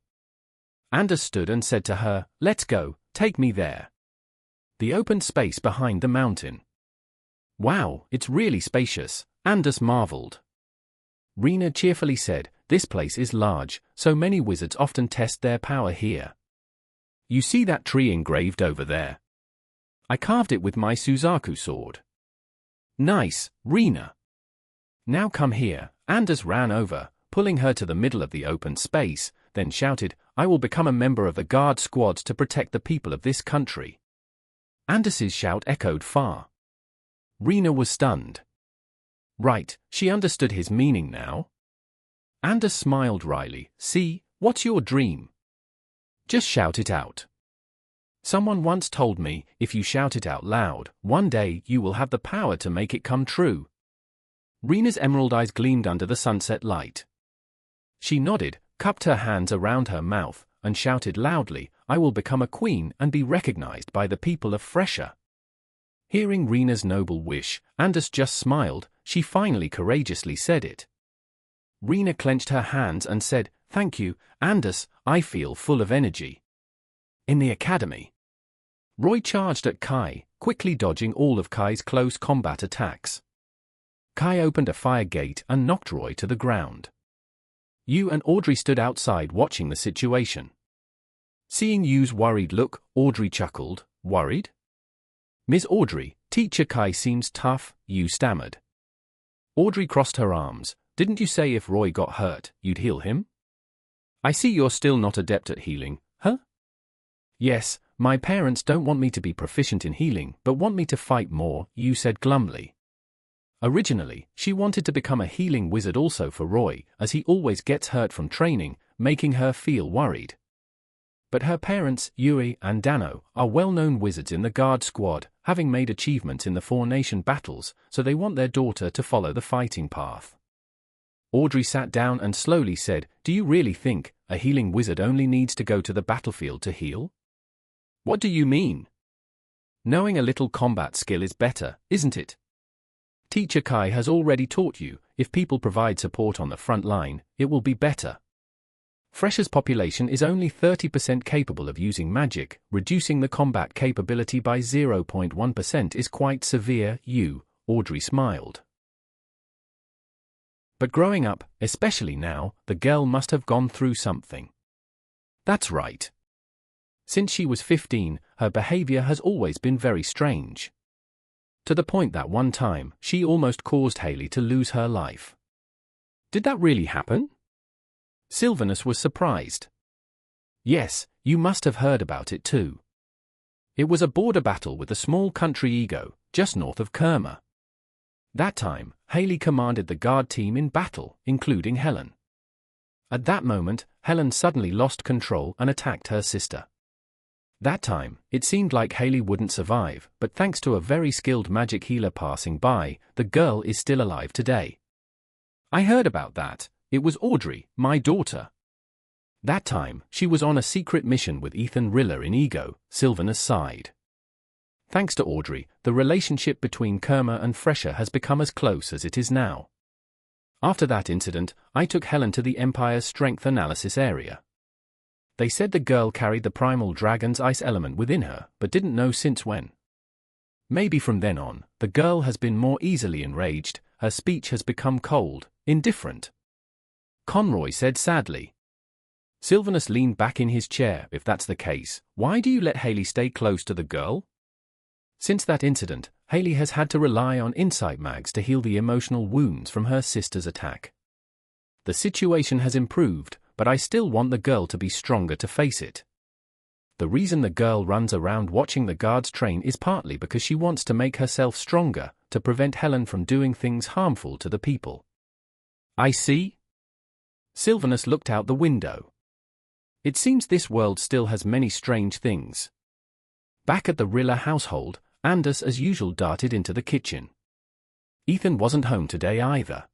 S1: Anders stood and said to her, let's go, take me there. The open space behind the mountain. Wow, it's really spacious, Anders marveled. Rena cheerfully said, this place is large, so many wizards often test their power here. You see that tree engraved over there? I carved it with my Suzaku sword. Nice, Rena. Now come here. Anders ran over, pulling her to the middle of the open space, then shouted, I will become a member of the guard squads to protect the people of this country. Anders's shout echoed far. Rena was stunned. Right, she understood his meaning now. Anders smiled wryly. See, what's your dream? Just shout it out. Someone once told me, if you shout it out loud, one day you will have the power to make it come true. Rena's emerald eyes gleamed under the sunset light. She nodded, cupped her hands around her mouth, and shouted loudly, I will become a queen and be recognized by the people of Fressia. Hearing Rena's noble wish, Anders just smiled. She finally courageously said it. Rena clenched her hands and said, Thank you, Anders, I feel full of energy. In the academy, Roy charged at Kai, quickly dodging all of Kai's close combat attacks. Kai opened a fire gate and knocked Roy to the ground. Yu and Audrey stood outside watching the situation. Seeing Yu's worried look, Audrey chuckled. Worried? Miss Audrey, Teacher Kai seems tough, Yu stammered. Audrey crossed her arms. Didn't you say if Roy got hurt, you'd heal him? I see you're still not adept at healing, huh? Yes, my parents don't want me to be proficient in healing but want me to fight more, Yu said glumly. Originally, she wanted to become a healing wizard also for Roy, as he always gets hurt from training, making her feel worried. But her parents, Yui and Dano, are well-known wizards in the guard squad, having made achievements in the four-nation battles, so they want their daughter to follow the fighting path. Audrey sat down and slowly said, Do you really think a healing wizard only needs to go to the battlefield to heal? What do you mean? Knowing a little combat skill is better, isn't it? Teacher Kai has already taught you, if people provide support on the front line, it will be better. Fressia's population is only 30% capable of using magic, reducing the combat capability by 0.1% is quite severe, Audrey smiled. But growing up, especially now, the girl must have gone through something. That's right. Since she was 15, her behavior has always been very strange. To the point that one time, she almost caused Haley to lose her life. Did that really happen? Sylvanus was surprised. Yes, you must have heard about it too. It was a border battle with a small country ego, just north of Kerma. That time, Haley commanded the guard team in battle, including Helen. At that moment, Helen suddenly lost control and attacked her sister. That time, it seemed like Haley wouldn't survive, but thanks to a very skilled magic healer passing by, the girl is still alive today. I heard about that. It was Audrey, my daughter. That time, she was on a secret mission with Ethan Riller in Ego, Sylvanus sighed. Thanks to Audrey, the relationship between Kerma and Fressia has become as close as it is now. After that incident, I took Helen to the Empire's strength analysis area. They said the girl carried the primal dragon's ice element within her, but didn't know since when. Maybe from then on, the girl has been more easily enraged, her speech has become cold, indifferent. Conroy said sadly. Sylvanus leaned back in his chair. If that's the case, why do you let Haley stay close to the girl? Since that incident, Haley has had to rely on insight mags to heal the emotional wounds from her sister's attack. The situation has improved, but I still want the girl to be stronger to face it. The reason the girl runs around watching the guards train is partly because she wants to make herself stronger, to prevent Helen from doing things harmful to the people. I see. Sylvanus looked out the window. It seems this world still has many strange things. Back at the Riller household, Anders as usual darted into the kitchen. Ethan wasn't home today either.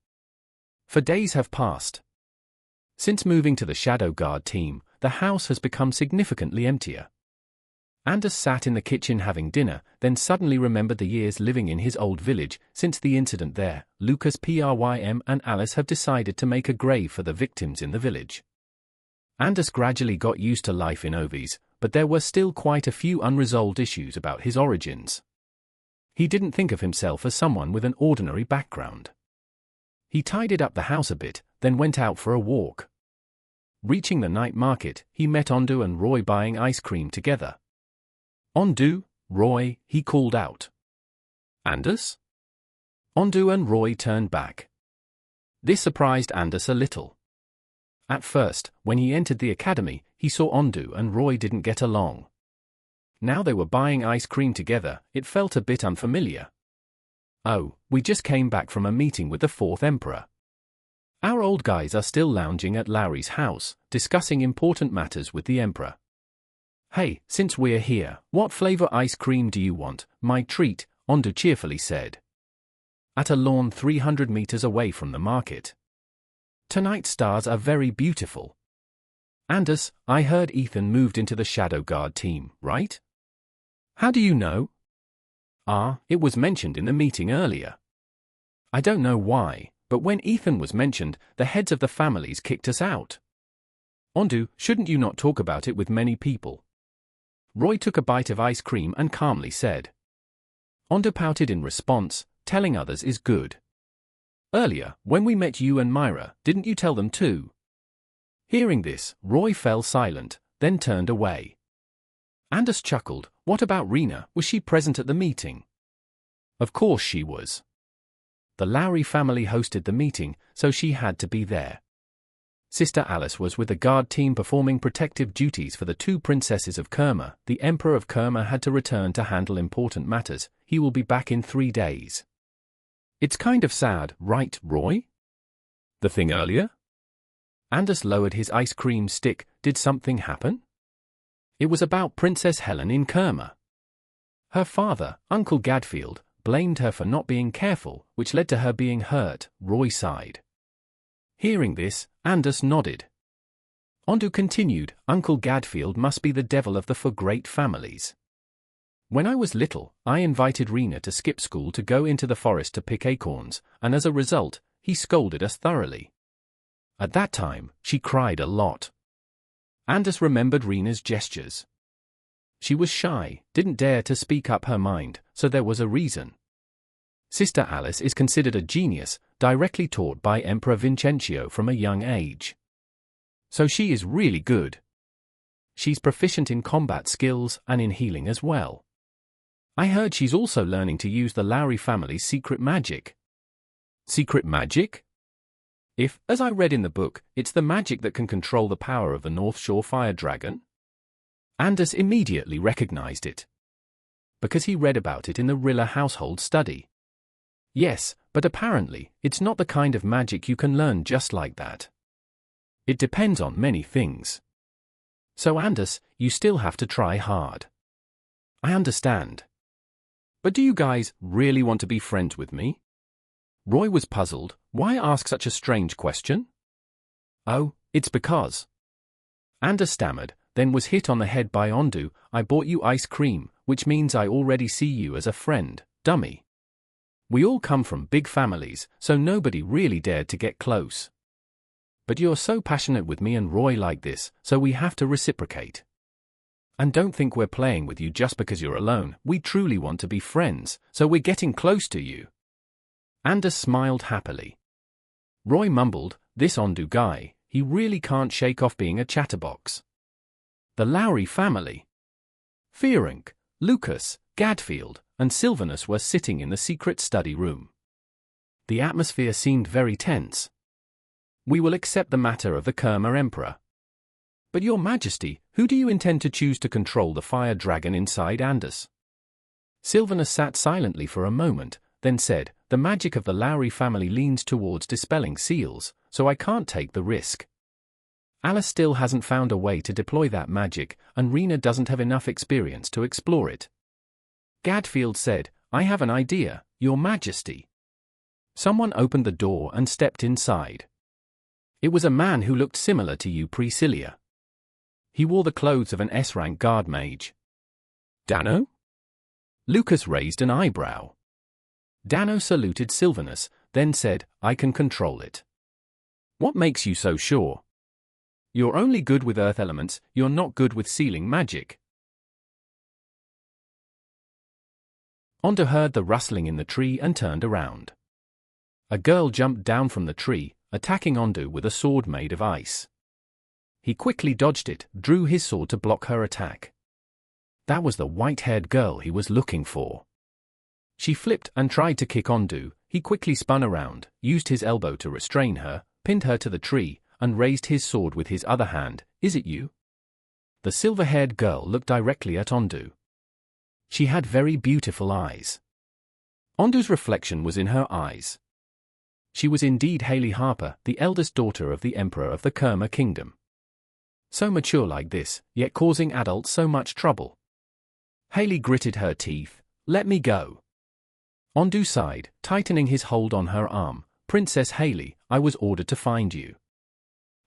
S1: For days have passed. Since moving to the Shadow Guard team, the house has become significantly emptier. Anders sat in the kitchen having dinner, then suddenly remembered the years living in his old village. Since the incident there, Lucas Prym and Alice have decided to make a grave for the victims in the village. Anders gradually got used to life in Ovis, but there were still quite a few unresolved issues about his origins. He didn't think of himself as someone with an ordinary background. He tidied up the house a bit, then went out for a walk. Reaching the night market, he met Ondu and Roy buying ice cream together. Ondu, Roy, he called out. Anders? Ondu and Roy turned back. This surprised Anders a little. At first, when he entered the academy, he saw Ondu and Roy didn't get along. Now they were buying ice cream together, it felt a bit unfamiliar. Oh, we just came back from a meeting with the fourth emperor. Our old guys are still lounging at Larry's house, discussing important matters with the emperor. Hey, since we're here, what flavor ice cream do you want? My treat, Ondu cheerfully said. At a lawn 300 meters away from the market. Tonight's stars are very beautiful. Anders, I heard Ethan moved into the Shadow Guard team, right? How do you know? It was mentioned in the meeting earlier. I don't know why, but when Ethan was mentioned, the heads of the families kicked us out. Ondu, shouldn't you not talk about it with many people? Roy took a bite of ice cream and calmly said. Ondu pouted in response, telling others is good. Earlier, when we met you and Myra, didn't you tell them too? Hearing this, Roy fell silent, then turned away. Anders chuckled, what about Rena, was she present at the meeting? Of course she was. The Lowry family hosted the meeting, so she had to be there. Sister Alice was with the guard team performing protective duties for the two princesses of Kerma. The Emperor of Kerma had to return to handle important matters. He will be back in 3 days. It's kind of sad, right, Roy? The thing earlier? Anders lowered his ice cream stick. Did something happen? It was about Princess Helen in Kerma. Her father, Uncle Gadfield, blamed her for not being careful, which led to her being hurt. Roy sighed. Hearing this, Anders nodded. Ondu continued, Uncle Gadfield must be the devil of the four great families. When I was little, I invited Rena to skip school to go into the forest to pick acorns, and as a result, he scolded us thoroughly. At that time, she cried a lot. Anders remembered Rena's gestures. She was shy, didn't dare to speak up her mind, so there was a reason. Sister Alice is considered a genius, directly taught by Emperor Vincencio from a young age. So she is really good. She's proficient in combat skills and in healing as well. I heard she's also learning to use the Lowry family's secret magic. Secret magic? If, as I read in the book, it's the magic that can control the power of the North Shore fire dragon? Anders immediately recognized it. Because he read about it in the Rilla household study. Yes, but apparently, it's not the kind of magic you can learn just like that. It depends on many things. So Anders, you still have to try hard. I understand. But do you guys really want to be friends with me? Roy was puzzled. Why ask such a strange question? Oh, it's because. Anders stammered, then was hit on the head by Ondu. I bought you ice cream, which means I already see you as a friend, dummy. We all come from big families, so nobody really dared to get close. But you're so passionate with me and Roy like this, so we have to reciprocate. And don't think we're playing with you just because you're alone. We truly want to be friends, so we're getting close to you. Anders smiled happily. Roy mumbled, this Ondu guy, he really can't shake off being a chatterbox. The Lowry family. Fearonk, Lucas, Gadfield, and Sylvanus were sitting in the secret study room. The atmosphere seemed very tense. We will accept the matter of the Kerma Emperor. But Your Majesty, who do you intend to choose to control the fire dragon inside Anders? Sylvanus sat silently for a moment, then said, the magic of the Lowry family leans towards dispelling seals, so I can't take the risk. Alice still hasn't found a way to deploy that magic, and Rena doesn't have enough experience to explore it. Gadfield said, I have an idea, Your Majesty. Someone opened the door and stepped inside. It was a man who looked similar to you, Priscilla. He wore the clothes of an S-rank guard mage. Dano? Lucas raised an eyebrow. Dano saluted Sylvanus, then said, I can control it. What makes you so sure? You're only good with earth elements, you're not good with sealing magic. Ondu heard the rustling in the tree and turned around. A girl jumped down from the tree, attacking Ondu with a sword made of ice. He quickly dodged it, drew his sword to block her attack. That was the white-haired girl he was looking for. She flipped and tried to kick Ondu. He quickly spun around, used his elbow to restrain her, pinned her to the tree, and raised his sword with his other hand. Is it you? The silver-haired girl looked directly at Ondu. She had very beautiful eyes. Ondu's reflection was in her eyes. She was indeed Hayley Harper, the eldest daughter of the Emperor of the Kerma Kingdom. So mature like this, yet causing adults so much trouble. Hayley gritted her teeth. Let me go. Ondu sighed, tightening his hold on her arm. Princess Hayley, I was ordered to find you.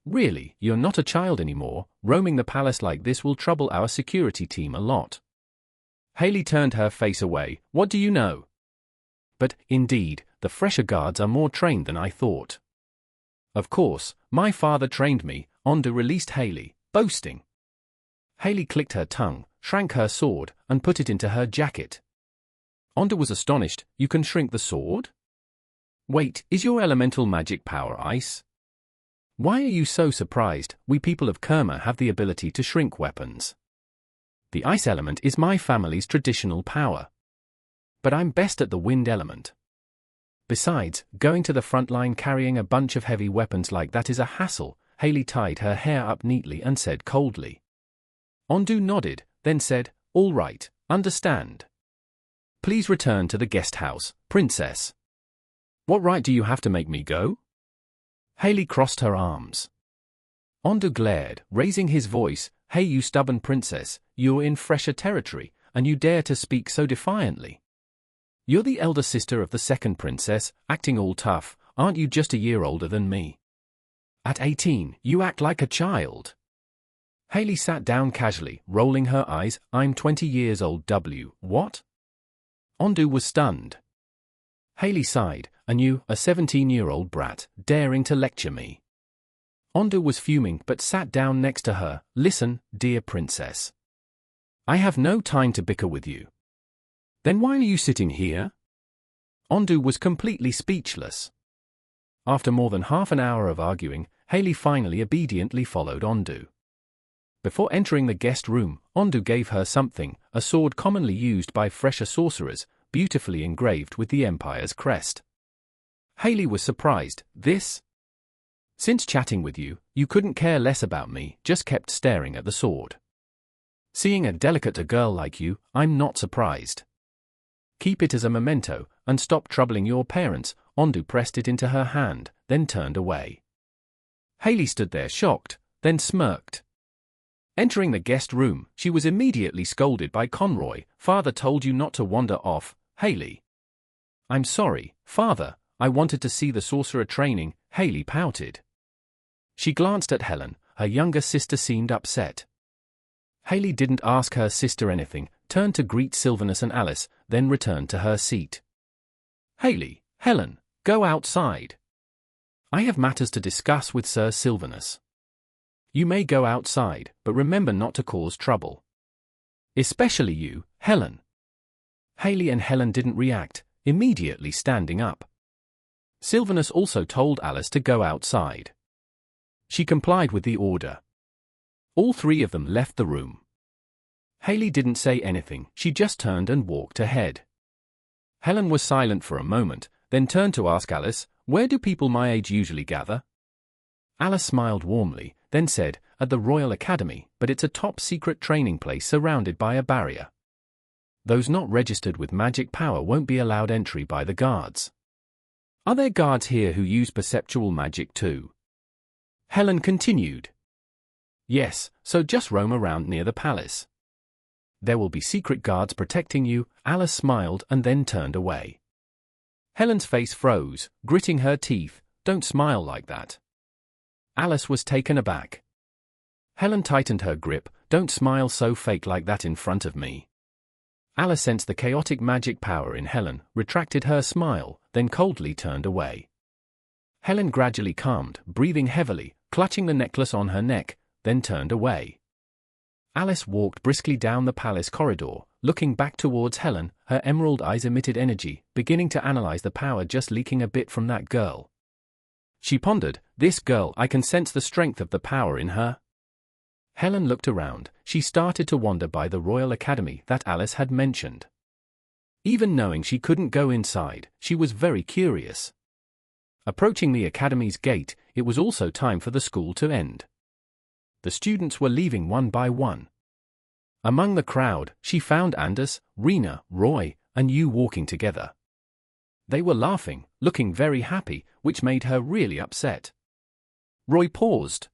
S1: Really, you're not a child anymore. Roaming the palace like this will trouble our security team a lot. Hayley turned her face away. What do you know? But, indeed, the Fressia guards are more trained than I thought. Of course, my father trained me. Ondu released Hayley, boasting. Hayley clicked her tongue, shrank her sword, and put it into her jacket. Ondu was astonished. You can shrink the sword? Wait, is your elemental magic power ice? Why are you so surprised? We people of Kerma have the ability to shrink weapons. The ice element is my family's traditional power. But I'm best at the wind element. Besides, going to the front line carrying a bunch of heavy weapons like that is a hassle. Hayley tied her hair up neatly and said coldly. Ondu nodded, then said, all right, understand. Please return to the guest house, princess. What right do you have to make me go? Hayley crossed her arms. Ondu glared, raising his voice. Hey, you stubborn princess, you're in Fressia territory, and you dare to speak so defiantly. You're the elder sister of the second princess, acting all tough. Aren't you just a year older than me? At 18, you act like a child. Hayley sat down casually, rolling her eyes. I'm 20 years old. What? Ondu was stunned. Hayley sighed. And you, a 17-year-old brat, daring to lecture me. Ondu was fuming but sat down next to her. Listen, dear princess. I have no time to bicker with you. Then why are you sitting here? Ondu was completely speechless. After more than half an hour of arguing, Hayley finally obediently followed Ondu. Before entering the guest room, Ondu gave her something, a sword commonly used by Fressia sorcerers, beautifully engraved with the Empire's crest. Hayley was surprised. This? Since chatting with you, you couldn't care less about me, just kept staring at the sword. Seeing a delicate girl like you, I'm not surprised. Keep it as a memento, and stop troubling your parents. Ondu pressed it into her hand, then turned away. Hayley stood there shocked, then smirked. Entering the guest room, she was immediately scolded by Conroy. Father told you not to wander off, Hayley. I'm sorry, Father, I wanted to see the sorcerer training, Hayley pouted. She glanced at Helen, her younger sister seemed upset. Hayley didn't ask her sister anything, turned to greet Sylvanus and Alice, then returned to her seat. Hayley, Helen, go outside. I have matters to discuss with Sir Sylvanus. You may go outside, but remember not to cause trouble. Especially you, Helen. Hayley and Helen didn't react, immediately standing up. Sylvanus also told Alice to go outside. She complied with the order. All three of them left the room. Hayley didn't say anything, she just turned and walked ahead. Helen was silent for a moment, then turned to ask Alice, where do people my age usually gather? Alice smiled warmly, then said, at the Royal Academy, but it's a top-secret training place surrounded by a barrier. Those not registered with magic power won't be allowed entry by the guards. Are there guards here who use perceptual magic too? Helen continued. Yes, so just roam around near the palace. There will be secret guards protecting you. Alice smiled and then turned away. Helen's face froze, gritting her teeth. Don't smile like that. Alice was taken aback. Helen tightened her grip. Don't smile so fake like that in front of me. Alice sensed the chaotic magic power in Helen, retracted her smile, then coldly turned away. Helen gradually calmed, breathing heavily, clutching the necklace on her neck, then turned away. Alice walked briskly down the palace corridor, looking back towards Helen. Her emerald eyes emitted energy, beginning to analyze the power just leaking a bit from that girl. She pondered, this girl, I can sense the strength of the power in her. Helen looked around. She started to wander by the Royal Academy that Alice had mentioned. Even knowing she couldn't go inside, she was very curious. Approaching the academy's gate, it was also time for the school to end. The students were leaving one by one. Among the crowd, she found Anders, Rena, Roy, and you walking together. They were laughing, looking very happy, which made her really upset. Roy paused.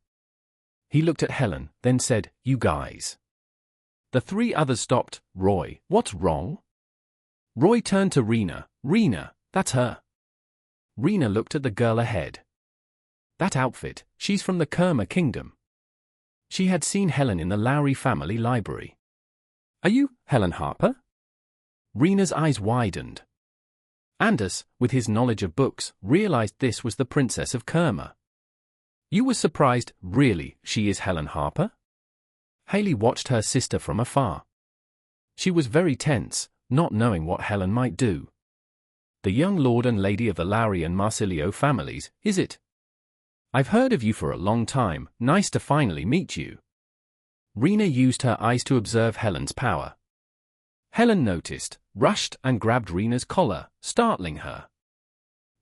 S1: He looked at Helen, then said, "You guys." The three others stopped. "Roy, what's wrong?" Roy turned to Rena. "Rena, that's her." Rena looked at the girl ahead. "That outfit, she's from the Kerma Kingdom." She had seen Helen in the Lowry family library. "Are you Helen Harper?" Rena's eyes widened. Anders, with his knowledge of books, realized this was the Princess of Kerma. "You were surprised, really, she is Helen Harper?" Haley watched her sister from afar. She was very tense, not knowing what Helen might do. "The young lord and lady of the Lowry and Marsilio families, is it? I've heard of you for a long time, nice to finally meet you." Rena used her eyes to observe Helen's power. Helen noticed, rushed and grabbed Rena's collar, startling her.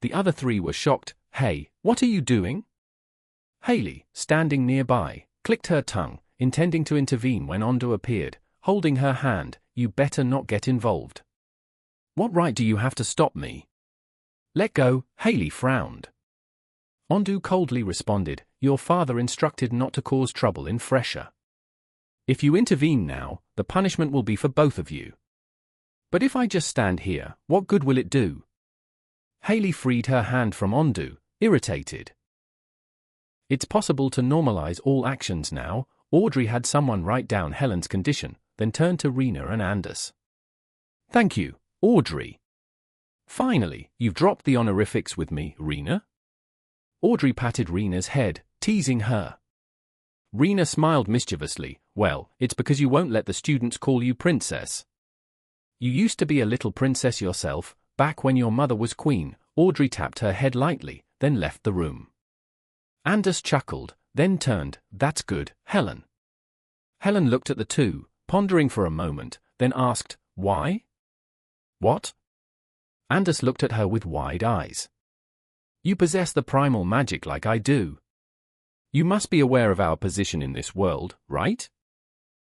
S1: The other three were shocked. "Hey, what are you doing?" Haley, standing nearby, clicked her tongue, intending to intervene when Ondo appeared, holding her hand. "You better not get involved." "What right do you have to stop me?" "Let go," Haley frowned. Ondo coldly responded, "Your father instructed not to cause trouble in Fressia. If you intervene now, the punishment will be for both of you." "But if I just stand here, what good will it do?" Haley freed her hand from Ondo, irritated. "It's possible to normalize all actions now." Audrey had someone write down Helen's condition, then turned to Rena and Anders. "Thank you, Audrey. Finally, you've dropped the honorifics with me, Rena." Audrey patted Rena's head, teasing her. Rena smiled mischievously. "Well, it's because you won't let the students call you princess. You used to be a little princess yourself, back when your mother was queen." Audrey tapped her head lightly, then left the room. Anders chuckled, then turned. "That's good, Helen." Helen looked at the two, pondering for a moment, then asked, "Why?" "What?" Anders looked at her with wide eyes. "You possess the primal magic like I do. You must be aware of our position in this world, right?"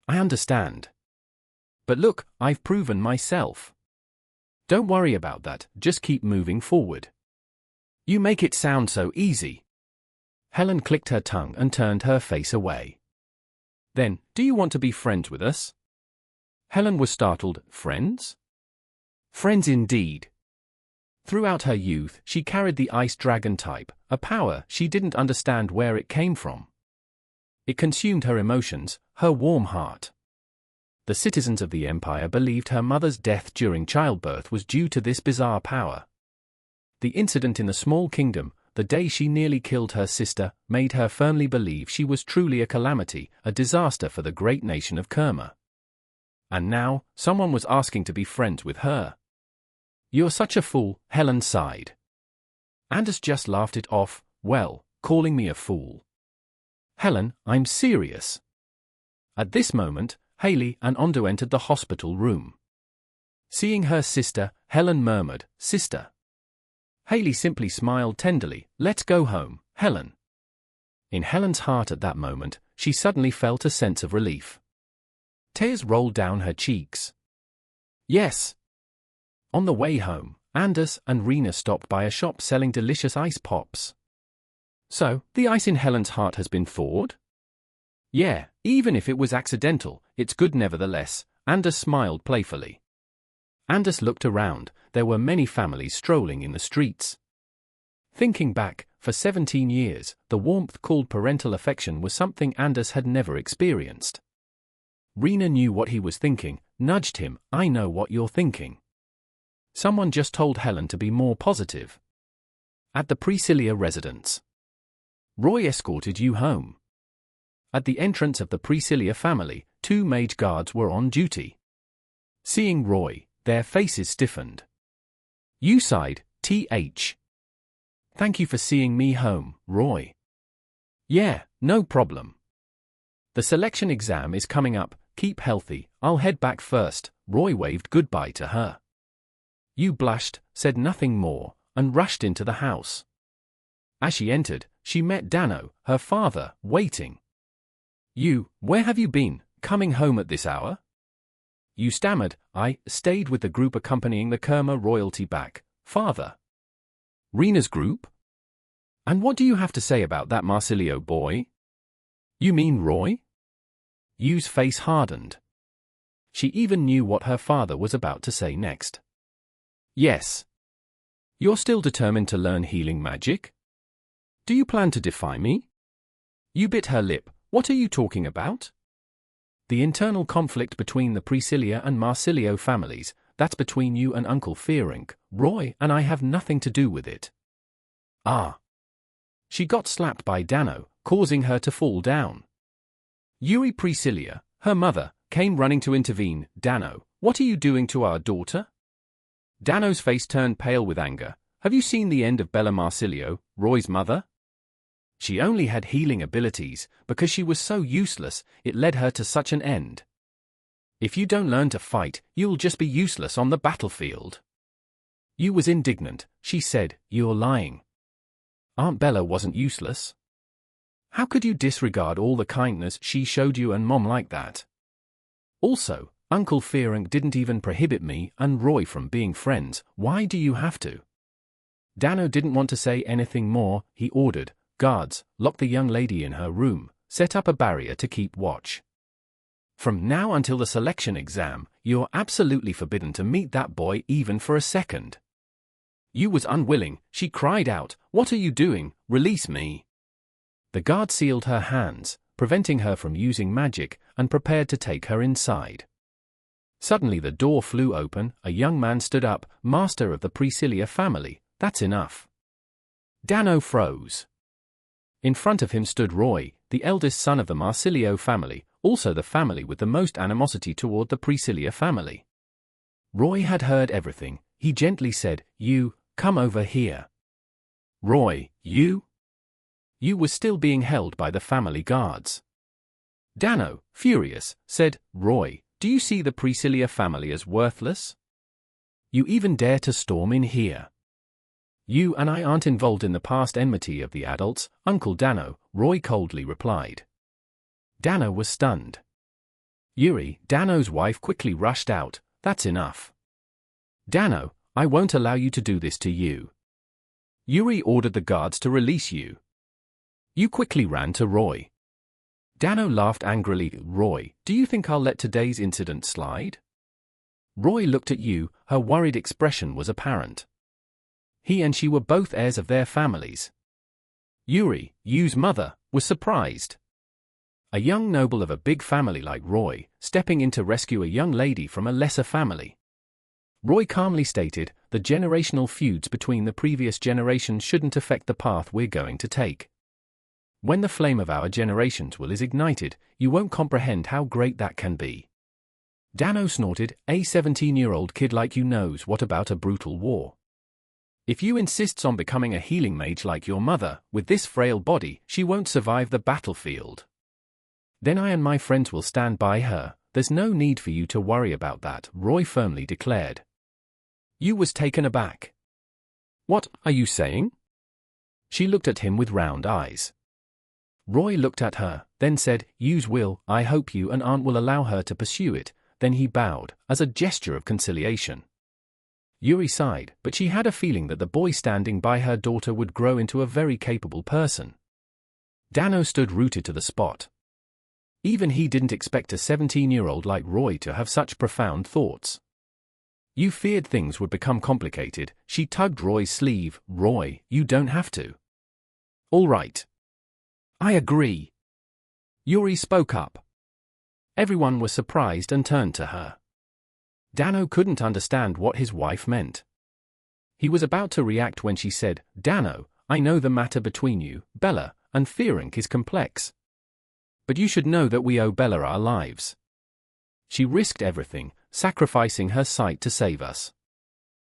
S1: "I understand. But look, I've proven myself." "Don't worry about that, just keep moving forward." "You make it sound so easy." Helen clicked her tongue and turned her face away. "Then, do you want to be friends with us?" Helen was startled. "Friends?" "Friends indeed." Throughout her youth, she carried the ice dragon type, a power she didn't understand where it came from. It consumed her emotions, her warm heart. The citizens of the Empire believed her mother's death during childbirth was due to this bizarre power. The incident in the small kingdom, the day she nearly killed her sister, made her firmly believe she was truly a calamity, a disaster for the great nation of Kerma. And now, someone was asking to be friends with her. "You're such a fool," Helen sighed. Anders just laughed it off. "Well, calling me a fool." "Helen, I'm serious." At this moment, Haley and Ondo entered the hospital room. Seeing her sister, Helen murmured, "Sister." Haley simply smiled tenderly. "Let's go home, Helen." In Helen's heart at that moment, she suddenly felt a sense of relief. Tears rolled down her cheeks. "Yes." On the way home, Anders and Rena stopped by a shop selling delicious ice pops. "So, the ice in Helen's heart has been thawed?" "Yeah, even if it was accidental, it's good nevertheless," Anders smiled playfully. Anders looked around. There were many families strolling in the streets. Thinking back, for 17 years, the warmth called parental affection was something Anders had never experienced. Rena knew what he was thinking, nudged him. "I know what you're thinking. Someone just told Helen to be more positive." At the Priscilla residence. Roy escorted you home. At the entrance of the Priscilla family, 2 mage guards were on duty. Seeing Roy, their faces stiffened. You sighed, "Th. Thank you for seeing me home, Roy." "Yeah, no problem." The selection exam is coming up, keep healthy, I'll head back first. Roy waved goodbye to her. Yu blushed, said nothing more, and rushed into the house. As she entered, she met Dano, her father, waiting. Yu, where have you been, coming home at this hour? Yu stammered, I stayed with the group accompanying the Kerma royalty back, father. Rena's group? And what do you have to say about that Marsilio boy? You mean Roy? Yu's face hardened. She even knew what her father was about to say next. Yes. You're still determined to learn healing magic? Do you plan to defy me? Yu bit her lip. What are you talking about? The internal conflict between the Priscilla and Marsilio families, that's between you and Uncle Fearing. Roy and I have nothing to do with it. Ah. She got slapped by Dano, causing her to fall down. Yuri Priscilla, her mother, came running to intervene. Dano, what are you doing to our daughter? Dano's face turned pale with anger. Have you seen the end of Bella Marsilio, Roy's mother? She only had healing abilities, because she was so useless, it led her to such an end. If you don't learn to fight, you'll just be useless on the battlefield. Yu was indignant. She said, you're lying. Aunt Bella wasn't useless. How could you disregard all the kindness she showed you and Mom like that? Also, Uncle Fearing didn't even prohibit me and Roy from being friends. Why do you have to? Dano didn't want to say anything more. He ordered, guards, lock the young lady in her room, set up a barrier to keep watch. From now until the selection exam, you're absolutely forbidden to meet that boy even for a second. Yu was unwilling. She cried out, what are you doing? Release me. The guard sealed her hands, preventing her from using magic, and prepared to take her inside. Suddenly the door flew open. A young man stood up, master of the Priscilla family. That's enough. Dano froze. In front of him stood Roy, the eldest son of the Marsilio family, also the family with the most animosity toward the Priscilla family. Roy had heard everything. He gently said, "You, come over here." "Roy, you?" Yu was still being held by the family guards. Dano, furious, said, "Roy, do you see the Priscilla family as worthless? You even dare to storm in here. You and I aren't involved in the past enmity of the adults, Uncle Dano," Roy coldly replied. Dano was stunned. Yuri, Dano's wife, quickly rushed out. "That's enough. Dano, I won't allow you to do this to you." Yuri ordered the guards to release you. Yu quickly ran to Roy. Dano laughed angrily. "Roy, do you think I'll let today's incident slide?" Roy looked at Yu. Her worried expression was apparent. He and she were both heirs of their families. Yuri, Yu's mother, was surprised. A young noble of a big family like Roy, stepping in to rescue a young lady from a lesser family. Roy calmly stated, "The generational feuds between the previous generations shouldn't affect the path we're going to take. When the flame of our generation's will is ignited, you won't comprehend how great that can be." Dano snorted. "A 17-year-old kid like you knows what about a brutal war. If you insists on becoming a healing mage like your mother, with this frail body, she won't survive the battlefield. Then I and my friends will stand by her. There's no need for you to worry about that," Roy firmly declared. Yu was taken aback. "What are you saying?" She looked at him with round eyes. Roy looked at her, then said, "Yu's will, I hope you and Aunt will allow her to pursue it." Then he bowed, as a gesture of conciliation. Yuri sighed, but she had a feeling that the boy standing by her daughter would grow into a very capable person. Dano stood rooted to the spot. Even he didn't expect a 17-year-old like Roy to have such profound thoughts. Yu feared things would become complicated. She tugged Roy's sleeve. "Roy, you don't have to." "All right. I agree." Yuri spoke up. Everyone was surprised and turned to her. Dano couldn't understand what his wife meant. He was about to react when she said, "Dano, I know the matter between you, Bella, and Fearing is complex. But you should know that we owe Bella our lives. She risked everything, sacrificing her sight to save us.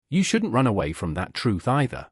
S1: You shouldn't run away from that truth either."